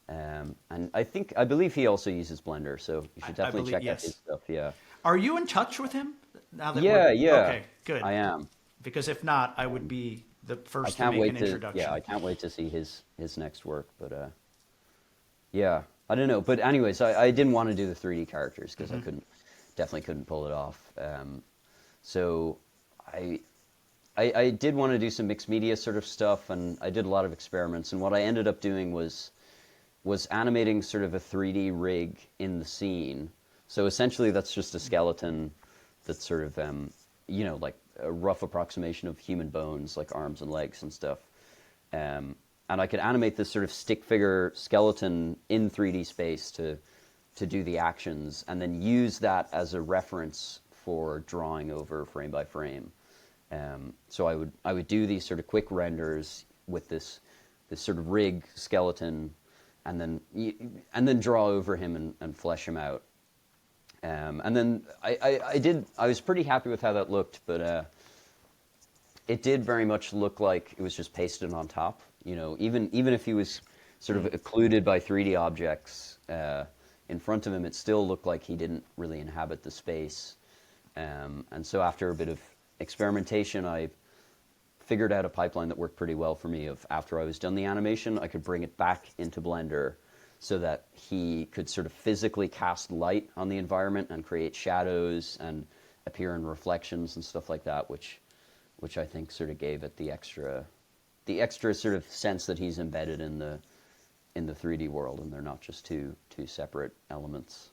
Speaker 2: and I believe he also uses Blender, so you should definitely check out his stuff. Yeah.
Speaker 1: Are you in touch with him now that
Speaker 2: Yeah, yeah.
Speaker 1: Okay, good.
Speaker 2: I am.
Speaker 1: Because if not, I would be the
Speaker 2: I
Speaker 1: first to
Speaker 2: can't
Speaker 1: make
Speaker 2: wait
Speaker 1: an
Speaker 2: to
Speaker 1: introduction.
Speaker 2: yeah, I can't wait to see his next work. But yeah, I don't know. But anyways, I didn't want to do the 3D characters because I definitely couldn't pull it off. So I did want to do some mixed media sort of stuff, and I did a lot of experiments. And what I ended up doing was animating sort of a 3D rig in the scene. So essentially, that's just a skeleton that's sort of like a rough approximation of human bones, like arms and legs and stuff. And I could animate this sort of stick figure skeleton in 3D space to do the actions, and then use that as a reference for drawing over frame by frame. So I would do these sort of quick renders with this sort of rig skeleton, and then draw over him and flesh him out. And then I was pretty happy with how that looked, but it did very much look like it was just pasted on top. Even if he was sort of occluded by 3D objects in front of him, it still looked like he didn't really inhabit the space. And so after a bit of experimentation, I figured out a pipeline that worked pretty well for me. Of after I was done the animation, I could bring it back into Blender so that he could sort of physically cast light on the environment and create shadows and appear in reflections and stuff like that, which I think sort of gave it the extra sort of sense that he's embedded in the 3D world, and they're not just two separate elements.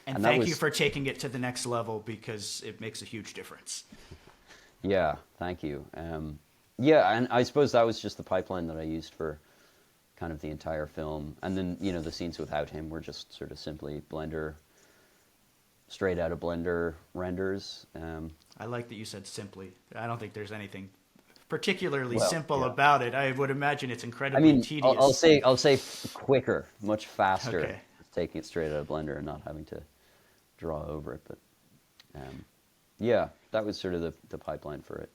Speaker 1: And thank you for taking it to the next level, because it makes a huge difference.
Speaker 2: Yeah, thank you. Yeah, and I suppose that was just the pipeline that I used for kind of the entire film. And then, the scenes without him were just sort of simply straight out of Blender renders.
Speaker 1: I like that you said simply. I don't think there's anything particularly
Speaker 2: Well,
Speaker 1: simple
Speaker 2: yeah.
Speaker 1: about it. I would imagine it's incredibly tedious.
Speaker 2: I'll say quicker, much faster,
Speaker 1: Okay.
Speaker 2: taking it straight out of Blender and not having to draw over it. But yeah, that was sort of the pipeline for it.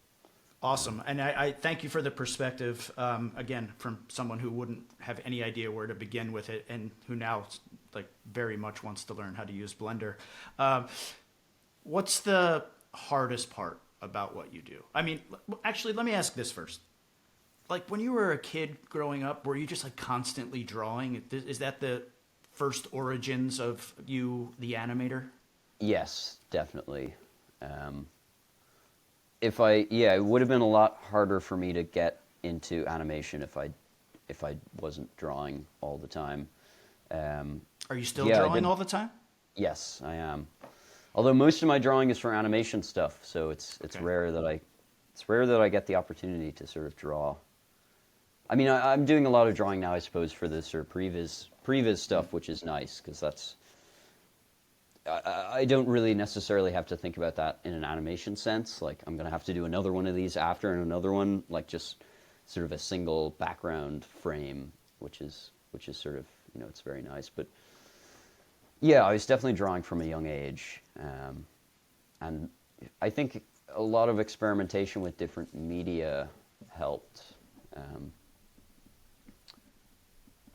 Speaker 1: Awesome. And I thank you for the perspective, again, from someone who wouldn't have any idea where to begin with it, and who now very much wants to learn how to use Blender. What's the hardest part about what you do? I mean, actually, let me ask this first. When you were a kid growing up, were you just constantly drawing? Is that the first origins of you, the animator?
Speaker 2: Yes, definitely. It would have been a lot harder for me to get into animation if I wasn't drawing all the time.
Speaker 1: Are you still drawing all the time?
Speaker 2: Yes, I am. Although most of my drawing is for animation stuff, so it's
Speaker 1: Okay.
Speaker 2: rare that I get the opportunity to sort of draw. I mean, I'm doing a lot of drawing now, I suppose, for the sort of previs stuff, which is nice, because I don't really necessarily have to think about that in an animation sense. I'm going to have to do another one of these after, and another one, just sort of a single background frame, which is sort of, it's very nice. But yeah, I was definitely drawing from a young age. And I think a lot of experimentation with different media helped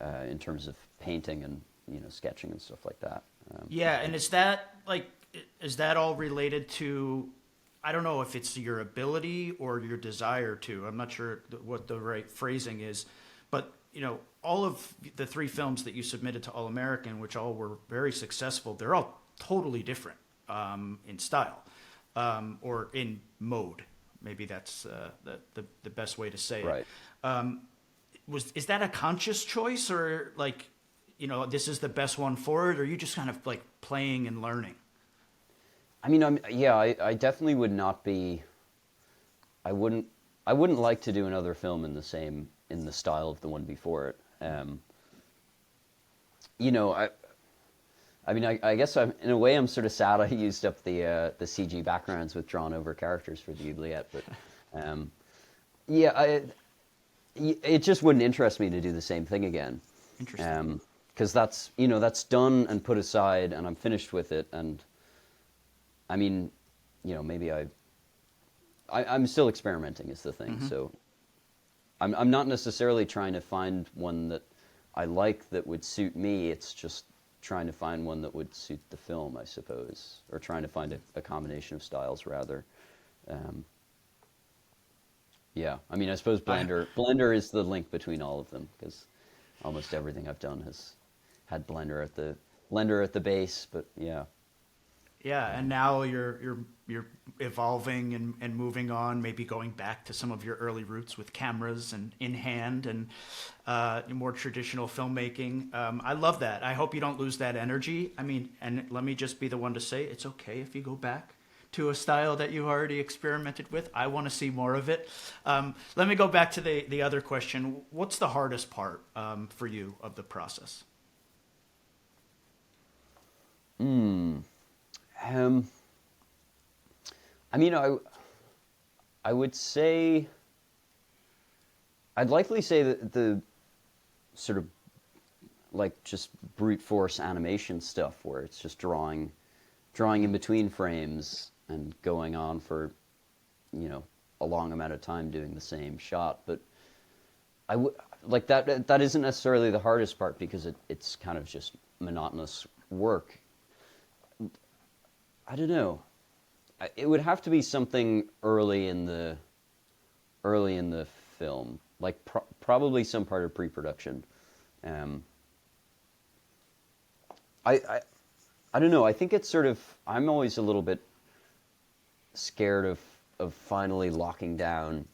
Speaker 2: in terms of painting and, sketching and stuff like that.
Speaker 1: Yeah, and is that all related to, I don't know if it's your ability or your desire to, I'm not sure what the right phrasing is, but, all of the 3 films that you submitted to All American, which all were very successful, they're all totally different in style or in mode. Maybe that's the best way to say it.
Speaker 2: Right.
Speaker 1: Is that a conscious choice, or this is the best one for it, or are you just kind of playing and learning?
Speaker 2: I mean, I definitely would not be. I wouldn't like to do another film in the style of the one before it. I guess in a way I'm sort of sad I used up the CG backgrounds with drawn over characters for the Oubliette, but it just wouldn't interest me to do the same thing again.
Speaker 1: Interesting.
Speaker 2: Because that's done and put aside, and I'm finished with it. And I mean, maybe I'm still experimenting is the thing. Mm-hmm. So I'm not necessarily trying to find one that I like that would suit me. It's just trying to find one that would suit the film, I suppose, or trying to find a combination of styles rather. Yeah, I mean, I suppose Blender is the link between all of them, because almost everything I've done has had Blender at the base. But yeah.
Speaker 1: Yeah, and now you're evolving and moving on, maybe going back to some of your early roots with cameras and in hand and more traditional filmmaking. I love that. I hope you don't lose that energy. I mean, and let me just be the one to say it's okay if you go back to a style that you already experimented with. I want to see more of it. Let me go back to the other question. What's the hardest part for you of the process?
Speaker 2: I mean, I would say, I'd likely say that the sort of like just brute force animation stuff where it's just drawing in between frames and going on for, a long amount of time doing the same shot. But I would like that isn't necessarily the hardest part, because it's kind of just monotonous work. I don't know. It would have to be something early in the film, like probably some part of pre-production. I don't know. I think it's sort of, I'm always a little bit scared of finally locking down,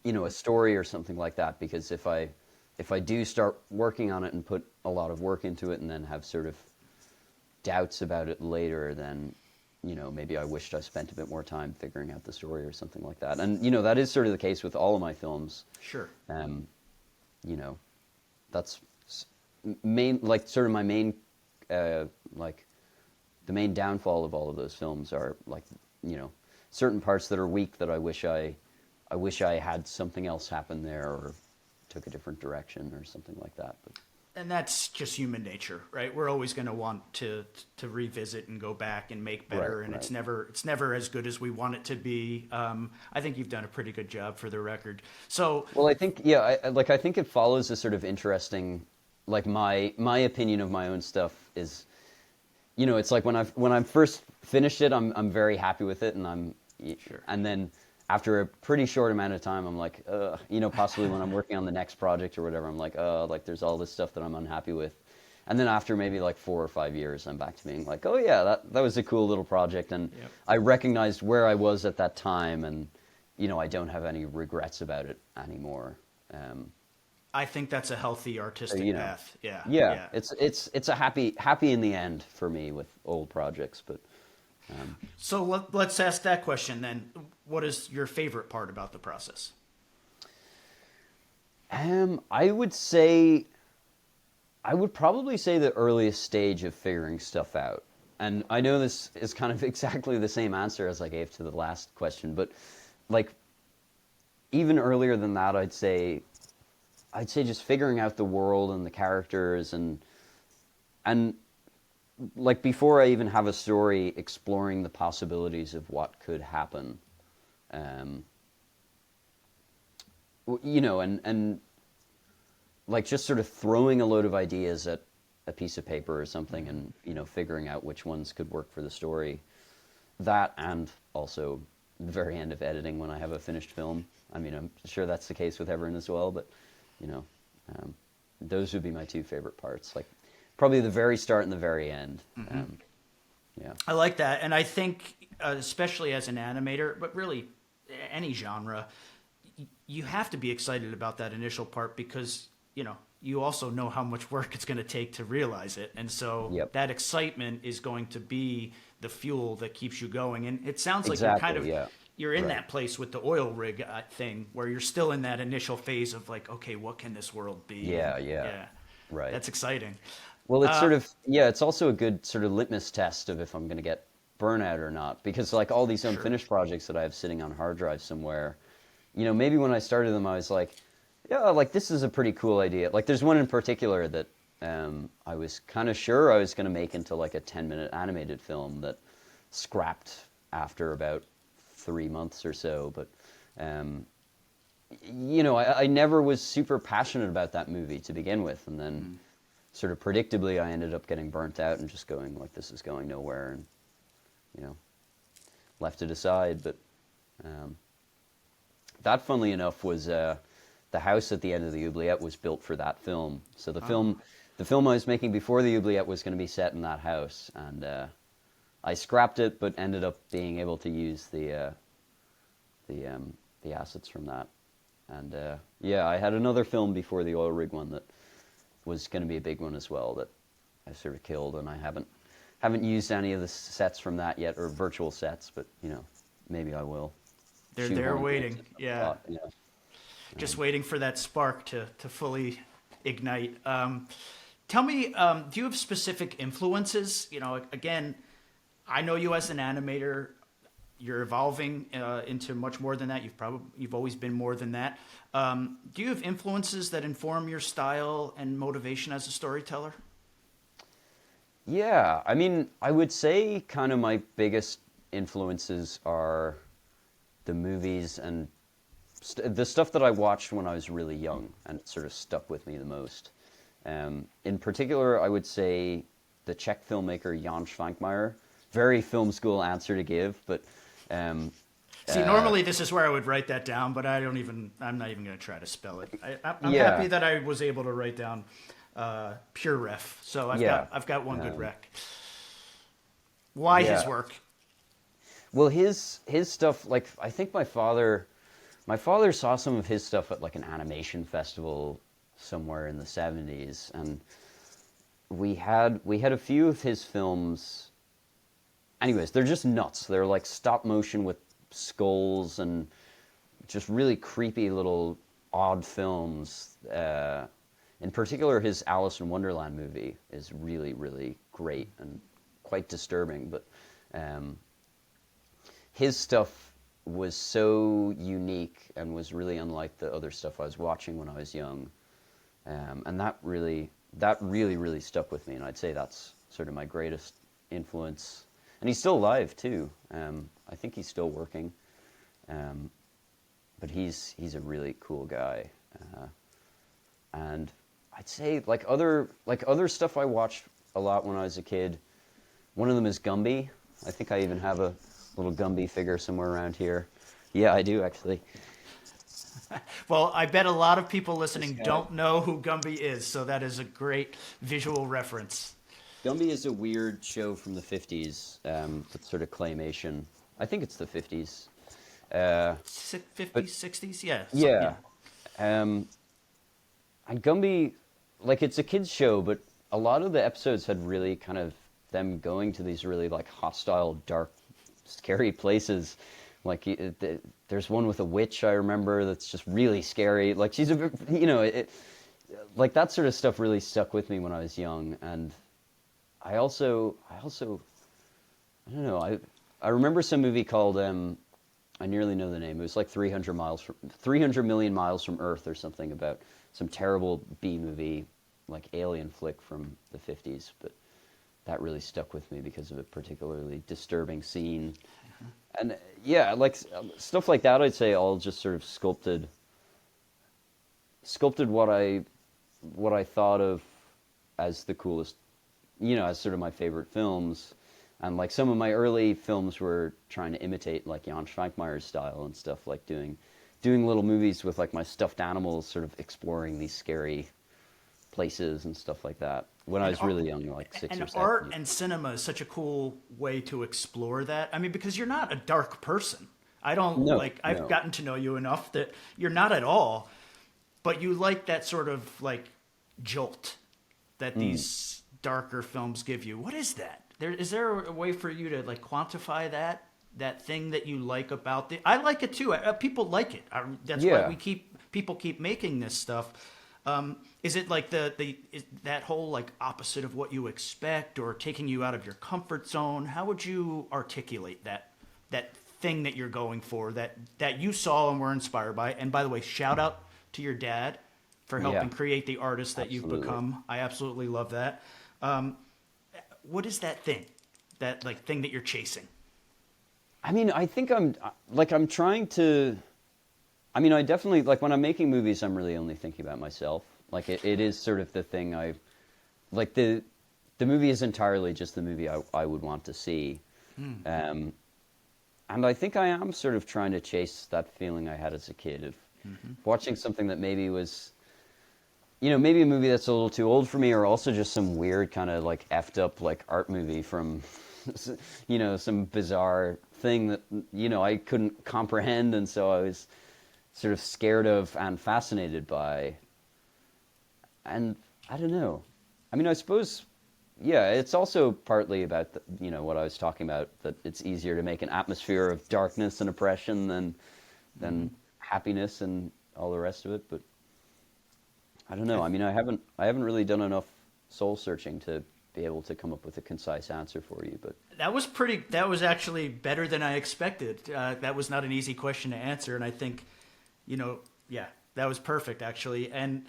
Speaker 2: a story or something like that, because if I do start working on it and put a lot of work into it and then have sort of doubts about it later, then maybe I wished I spent a bit more time figuring out the story or something like that. And that is sort of the case with all of my films.
Speaker 1: Sure.
Speaker 2: That's sort of my main like the main downfall of all of those films are like certain parts that are weak that I wish I had something else happen there, or took a different direction or something like that. But
Speaker 1: and that's just human nature, right? We're always going to want to revisit and go back and make better,
Speaker 2: right,
Speaker 1: and
Speaker 2: right.
Speaker 1: it's never as good as we want it to be. I think you've done a pretty good job for the record. So,
Speaker 2: well, I think I think it follows a sort of interesting, like my opinion of my own stuff is, it's like when I first finished it, I'm very happy with it, and
Speaker 1: Sure.
Speaker 2: and then after a pretty short amount of time, I'm like, possibly when I'm working on the next project or whatever, I'm like, like there's all this stuff that I'm unhappy with. And then after maybe like 4 or 5 years, I'm back to being like, oh yeah, that was a cool little project. And
Speaker 1: Yep.
Speaker 2: I recognized where I was at that time, and, I don't have any regrets about it anymore.
Speaker 1: I think that's a healthy artistic path. Yeah.
Speaker 2: Yeah. It's a happy in the end for me with old projects, but.
Speaker 1: So let's ask that question then. What is your favorite part about the process?
Speaker 2: I would probably say the earliest stage of figuring stuff out. And I know this is kind of exactly the same answer as I gave to the last question, but like even earlier than that, I'd say just figuring out the world and the characters and like before I even have a story, exploring the possibilities of what could happen, and like just sort of throwing a load of ideas at a piece of paper or something, and figuring out which ones could work for the story. That, and also the very end of editing when I have a finished film. I mean, I'm sure that's the case with everyone as well, but those would be my two favorite parts. Like. Probably the very start and the very end. Yeah.
Speaker 1: I like that. And I think, especially as an animator, but really any genre, you have to be excited about that initial part because, you also know how much work it's going to take to realize it. And so that excitement is going to be the fuel that keeps you going. And it sounds like you're in that place with the oil rig thing where you're still in that initial phase of like, okay, what can this world be?
Speaker 2: Yeah. Right.
Speaker 1: That's exciting.
Speaker 2: Well, it's sort of, it's also a good sort of litmus test of if I'm going to get burnout or not. Because like all these unfinished projects that I have sitting on hard drive somewhere, maybe when I started them, I was like, yeah, like this is a pretty cool idea. Like there's one in particular that I was kind of sure I was going to make into like a 10-minute animated film that scrapped after about 3 months or so. But, I never was super passionate about that movie to begin with. And then... sort of predictably, I ended up getting burnt out and just going like, this is going nowhere, and left it aside. But that, funnily enough, was the house at the end of the Oubliette was built for that film. So the film I was making before the Oubliette was going to be set in that house, and I scrapped it, but ended up being able to use the assets from that. And I had another film before the oil rig one that was going to be a big one as well that I sort of killed, and I haven't used any of the sets from that yet, or virtual sets, but maybe I will.
Speaker 1: They're there waiting. Yeah. Just waiting for that spark to fully ignite. Tell me, do you have specific influences? Again, I know you as an animator. You're evolving into much more than that. You've always been more than that. Do you have influences that inform your style and motivation as a storyteller?
Speaker 2: Yeah, I mean, I would say kind of my biggest influences are the movies and the stuff that I watched when I was really young, and it sort of stuck with me the most. In particular, I would say the Czech filmmaker Jan Švankmajer. Very film school answer to give, but
Speaker 1: see, normally this is where I would write that down, but I'm not even going to try to spell it. I'm happy that I was able to write down pure ref. So I've got one good rec. Why his work?
Speaker 2: Well, his stuff, like, I think my father saw some of his stuff at like an animation festival somewhere in the 70s, and we had a few of his films. Anyways, they're just nuts. They're like stop motion with skulls and just really creepy little odd films. In particular, his Alice in Wonderland movie is really, really great and quite disturbing. But his stuff was so unique and was really unlike the other stuff I was watching when I was young. And that really, really stuck with me. And I'd say that's sort of my greatest influence. And he's still alive too. I think he's still working, but he's a really cool guy. And I'd say like other stuff I watched a lot when I was a kid. One of them is Gumby. I think I even have a little Gumby figure somewhere around here. Yeah, I do actually.
Speaker 1: Well, I bet a lot of people listening don't know who Gumby is, so that is a great visual reference.
Speaker 2: Gumby is a weird show from the 50s, that's sort of claymation. I think it's the 50s.
Speaker 1: 50s, 60s? Yeah.
Speaker 2: Yeah. And Gumby, like, it's a kid's show, but a lot of the episodes had really kind of them going to these really, like, hostile, dark, scary places. Like, there's one with a witch, I remember, that's just really scary. Like, she's like, that sort of stuff really stuck with me when I was young, and I also, I don't know, I remember some movie called, I nearly know the name, it was like 300 million miles from Earth or something, about some terrible B-movie, like alien flick from the 50s, but that really stuck with me because of a particularly disturbing scene. And yeah, like stuff like that, I'd say all just sort of sculpted what I thought of as the coolest, as sort of my favorite films. And like some of my early films were trying to imitate like Jan Švankmajer's style and stuff, like doing little movies with like my stuffed animals, sort of exploring these scary places and stuff like that. When I was really young, like 6 or 7.
Speaker 1: And art and cinema is such a cool way to explore that. I mean, because you're not a dark person. I've gotten to know you enough that you're not at all, but you like that sort of like jolt that these darker films give you. What is that? Is there a way for you to like quantify that thing that you like about the? I like it too. People like it. That's why people keep making this stuff. Is it like is that whole like opposite of what you expect, or taking you out of your comfort zone? How would you articulate that thing that you're going for, that you saw and were inspired by? And by the way, shout out to your dad for helping create the artist that you've become. I absolutely love that. What is that thing? That like thing that you're chasing?
Speaker 2: I mean, I think I'm trying to. I mean, I definitely, like, when I'm making movies, I'm really only thinking about myself. Like, it is sort of the thing like the movie is entirely just the movie I would want to see. And I think I am sort of trying to chase that feeling I had as a kid of watching something that maybe was, maybe a movie that's a little too old for me, or also just some weird kind of like effed up like art movie from, some bizarre thing that, I couldn't comprehend. And so I was sort of scared of and fascinated by. And I don't know. I mean, I suppose, yeah, it's also partly about, what I was talking about, that it's easier to make an atmosphere of darkness and oppression than happiness and all the rest of it. But I don't know. I mean, I haven't really done enough soul searching to be able to come up with a concise answer for you. But
Speaker 1: that was actually better than I expected. That was not an easy question to answer. And I think, yeah, that was perfect actually. And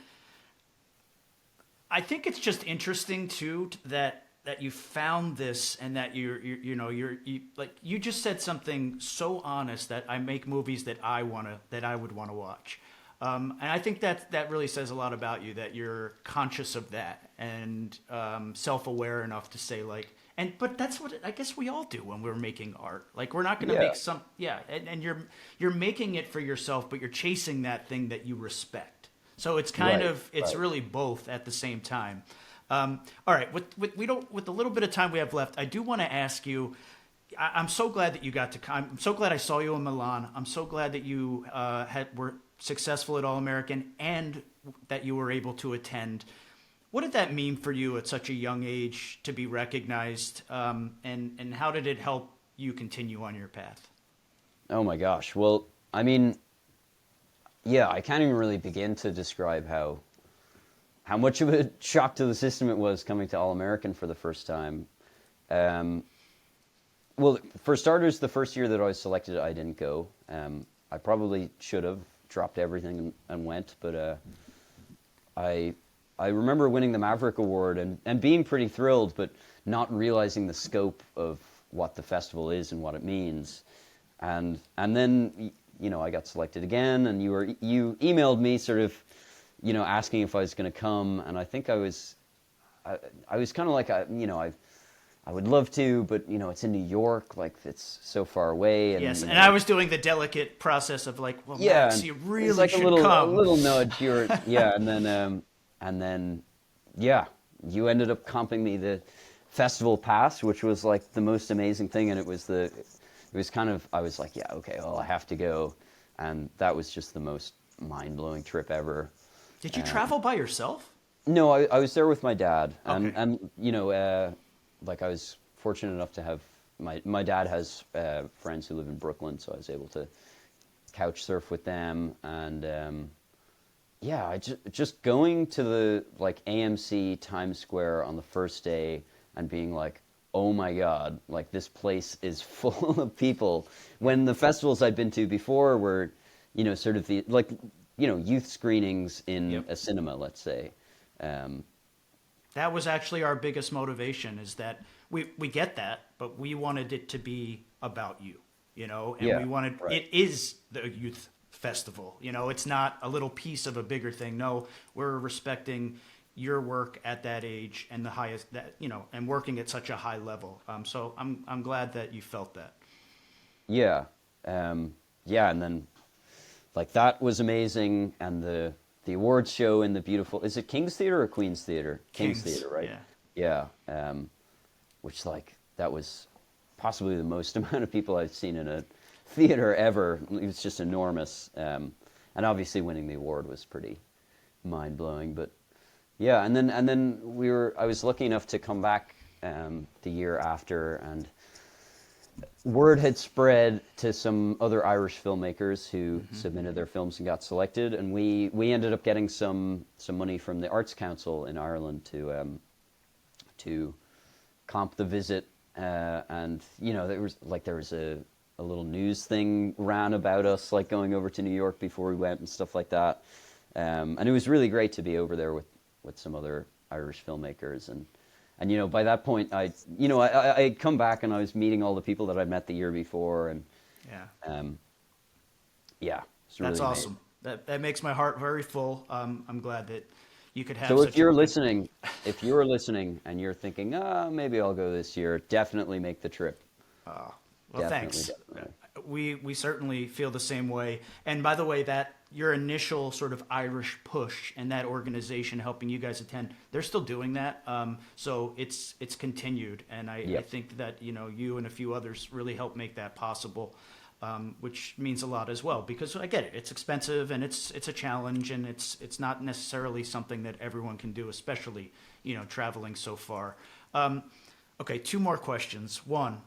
Speaker 1: I think it's just interesting too that you found this, and that you like you just said something so honest that I make movies that I would want to watch, and I think that really says a lot about you, that you're conscious of that and self-aware enough to say like, but that's what I guess we all do when we're making art. Like we're not going to make and you're making it for yourself, but you're chasing that thing that you respect. So it's it's really both at the same time. All right, with the little bit of time we have left, I do want to ask you. I'm so glad that you got to. I'm so glad I saw you in Milan. I'm so glad that you were successful at All American and that you were able to attend. What did that mean for you at such a young age to be recognized, and how did it help you continue on your path?
Speaker 2: Oh my gosh! Well, I mean, yeah, I can't even really begin to describe how much of a shock to the system it was coming to All American for the first time. Well, for starters, the first year that I was selected, I didn't go. I probably should have dropped everything and went, but I remember winning the Maverick Award and being pretty thrilled, but not realizing the scope of what the festival is and what it means. And then I got selected again, and you emailed me sort of, asking if I was going to come, and I think I was kind of like, I would love to, but it's in New York, like it's so far away. And,
Speaker 1: yes, and I was doing the delicate process of like, well,
Speaker 2: yeah,
Speaker 1: Max, you really
Speaker 2: like
Speaker 1: should
Speaker 2: a
Speaker 1: come.
Speaker 2: little nudge. Yeah, and then you ended up comping me the festival pass, which was like the most amazing thing, and it was kind of, I was like, yeah, okay, well, I have to go, and that was just the most mind-blowing trip ever.
Speaker 1: Did you travel by yourself?
Speaker 2: No, I was there with my dad,
Speaker 1: Okay.
Speaker 2: and like I was fortunate enough to have my dad has friends who live in Brooklyn, so I was able to couch surf with them, and I just going to the like AMC Times Square on the first day and being like, oh my God, like this place is full of people. When the festivals I'd been to before were, sort of the like, youth screenings in a cinema, let's say.
Speaker 1: That was actually our biggest motivation, is that we get that, but we wanted it to be about you, and we wanted, it is the youth festival, it's not a little piece of a bigger thing. No, we're respecting your work at that age and the highest that, and working at such a high level. So I'm glad that you felt that.
Speaker 2: Yeah. And then like that was amazing. And the awards show in the beautiful, is it King's Theater or Queen's Theater? King's Theater, right? Yeah. Which like, that was possibly the most amount of people I've seen in a theater ever. It was just enormous. And obviously winning the award was pretty mind blowing, but yeah. And then I was lucky enough to come back, the year after, and word had spread to some other Irish filmmakers who submitted their films and got selected, and we ended up getting some money from the Arts Council in Ireland to comp the visit, and there was a little news thing ran about us like going over to New York before we went and stuff like that, and it was really great to be over there with some other Irish filmmakers, and by that point I'd come back and I was meeting all the people that I'd met the year before, and it's really
Speaker 1: that's awesome. That makes my heart very full. I'm glad that you could have
Speaker 2: So
Speaker 1: such
Speaker 2: if you're listening and you're thinking, maybe I'll go this year, definitely make the trip.
Speaker 1: Well,
Speaker 2: Definitely,
Speaker 1: thanks.
Speaker 2: definitely.
Speaker 1: We certainly feel the same way. And by the way, that your initial sort of Irish push and that organization helping you guys attend, they're still doing that. So it's continued, and I
Speaker 2: Yep.
Speaker 1: think that you and a few others really help make that possible, which means a lot as well. Because I get it, it's expensive and it's a challenge, and it's not necessarily something that everyone can do, especially traveling so far. Okay, two more questions. One.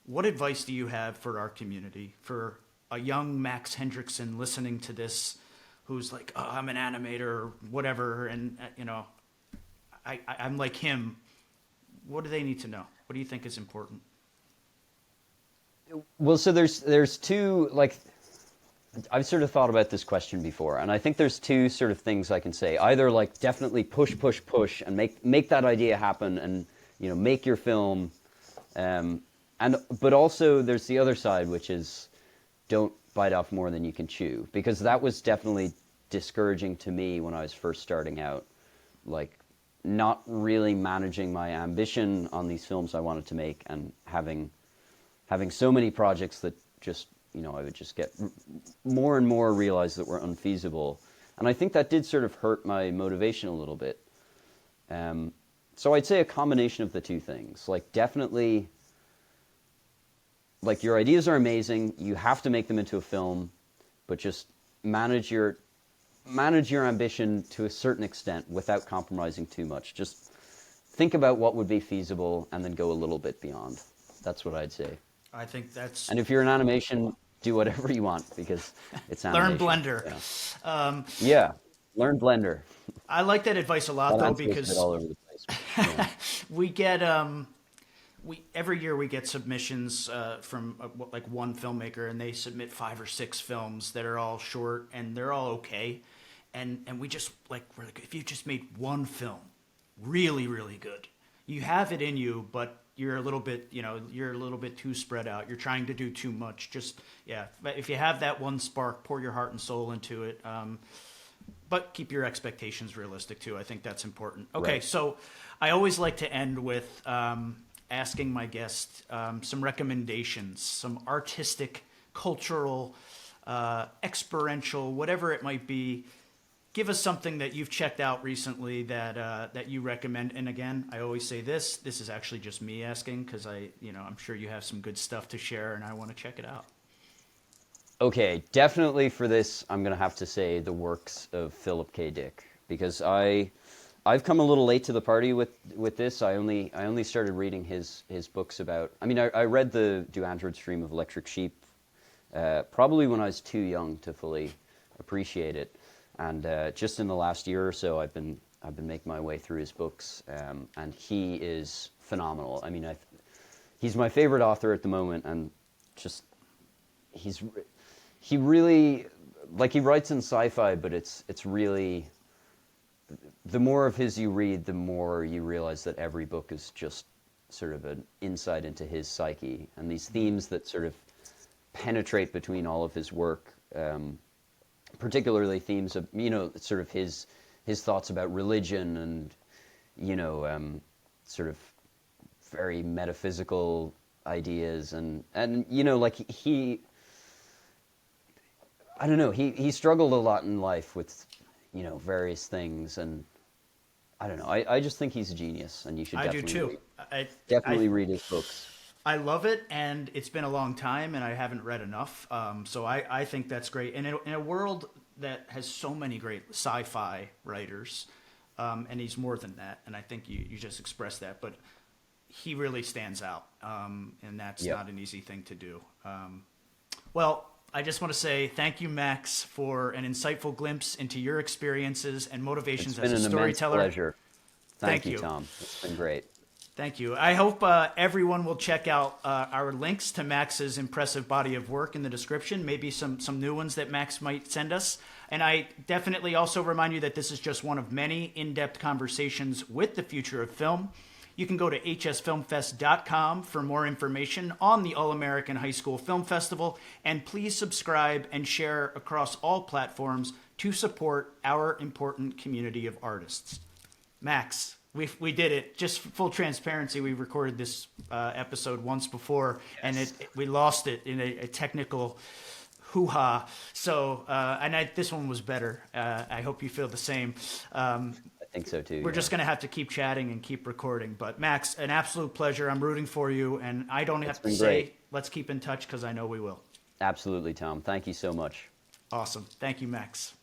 Speaker 1: What advice do you have for our community, for a young Max Hendrickson listening to this, who's like, oh, I'm an animator or whatever, and I'm like him. What do they need to know? What do you think is important?
Speaker 2: Well, so there's two, like, I've sort of thought about this question before, and I think there's two sort of things I can say. Either like definitely push, and make that idea happen, and make your film. But also there's the other side, which is don't bite off more than you can chew, because that was definitely discouraging to me when I was first starting out, like not really managing my ambition on these films I wanted to make, and having so many projects that just, I would just get more and more realize that were unfeasible. And I think that did sort of hurt my motivation a little bit. So I'd say a combination of the two things, like definitely, like your ideas are amazing, you have to make them into a film, but just manage your ambition to a certain extent without compromising too much. Just think about what would be feasible and then go a little bit beyond. That's what I'd say.
Speaker 1: I think that's...
Speaker 2: And if you're in animation, do whatever you want, because it's animation.
Speaker 1: Learn Blender.
Speaker 2: Yeah, learn Blender.
Speaker 1: I like that advice a lot, though, because
Speaker 2: all over the place. Yeah.
Speaker 1: we get... every year we get submissions from like one filmmaker, and they submit 5 or 6 films that are all short and they're all okay, and we just we're like, if you just made one film really, really good, you have it in you, but you're a little bit too spread out, you're trying to do too much. Just if you have that one spark, pour your heart and soul into it, but keep your expectations realistic too. I think that's important. Okay, right. So I always like to end with asking my guest some recommendations, some artistic, cultural, experiential, whatever it might be. Give us something that you've checked out recently that you recommend. And again, I always say this is actually just me asking, because I'm sure you have some good stuff to share and I want to check it out.
Speaker 2: Okay, definitely for this, I'm going to have to say the works of Philip K. Dick, because I've come a little late to the party with this. I only started reading his books about... I read the Do Androids Dream of Electric Sheep probably when I was too young to fully appreciate it. And just in the last year or so, I've been making my way through his books, and he is phenomenal. He's my favorite author at the moment, and just he really, like, he writes in sci-fi, but it's really... The more of his you read, the more you realize that every book is just sort of an insight into his psyche, and these themes that sort of penetrate between all of his work, particularly themes of, sort of his thoughts about religion and, sort of very metaphysical ideas, and like he struggled a lot in life with, various things, and I don't know. I just think he's a genius, and you should definitely read his books.
Speaker 1: I love it, and it's been a long time, and I haven't read enough. So I think that's great. And in a world that has so many great sci-fi writers, and he's more than that, and I think you just expressed that, but he really stands out, and that's not an easy thing to do. Well, I just want to say thank you, Max, for an insightful glimpse into your experiences and motivations as a storyteller.
Speaker 2: It's been an immense pleasure. Thank you, Tom. It's been great.
Speaker 1: Thank you. I hope everyone will check out our links to Max's impressive body of work in the description, maybe some new ones that Max might send us. And I definitely also remind you that this is just one of many in-depth conversations with the future of film. You can go to hsfilmfest.com for more information on the All-American High School Film Festival, and please subscribe and share across all platforms to support our important community of artists. Max, we did it. Just full transparency, we recorded this episode once before, and we lost it in a technical hoo-ha. So, this one was better. I hope you feel the same.
Speaker 2: I think so too.
Speaker 1: We're just going to have to keep chatting and keep recording. But Max, an absolute pleasure. I'm rooting for you, and I don't have to say, let's keep in touch, because I know we will.
Speaker 2: Absolutely, Tom. Thank you so much.
Speaker 1: Awesome. Thank you, Max.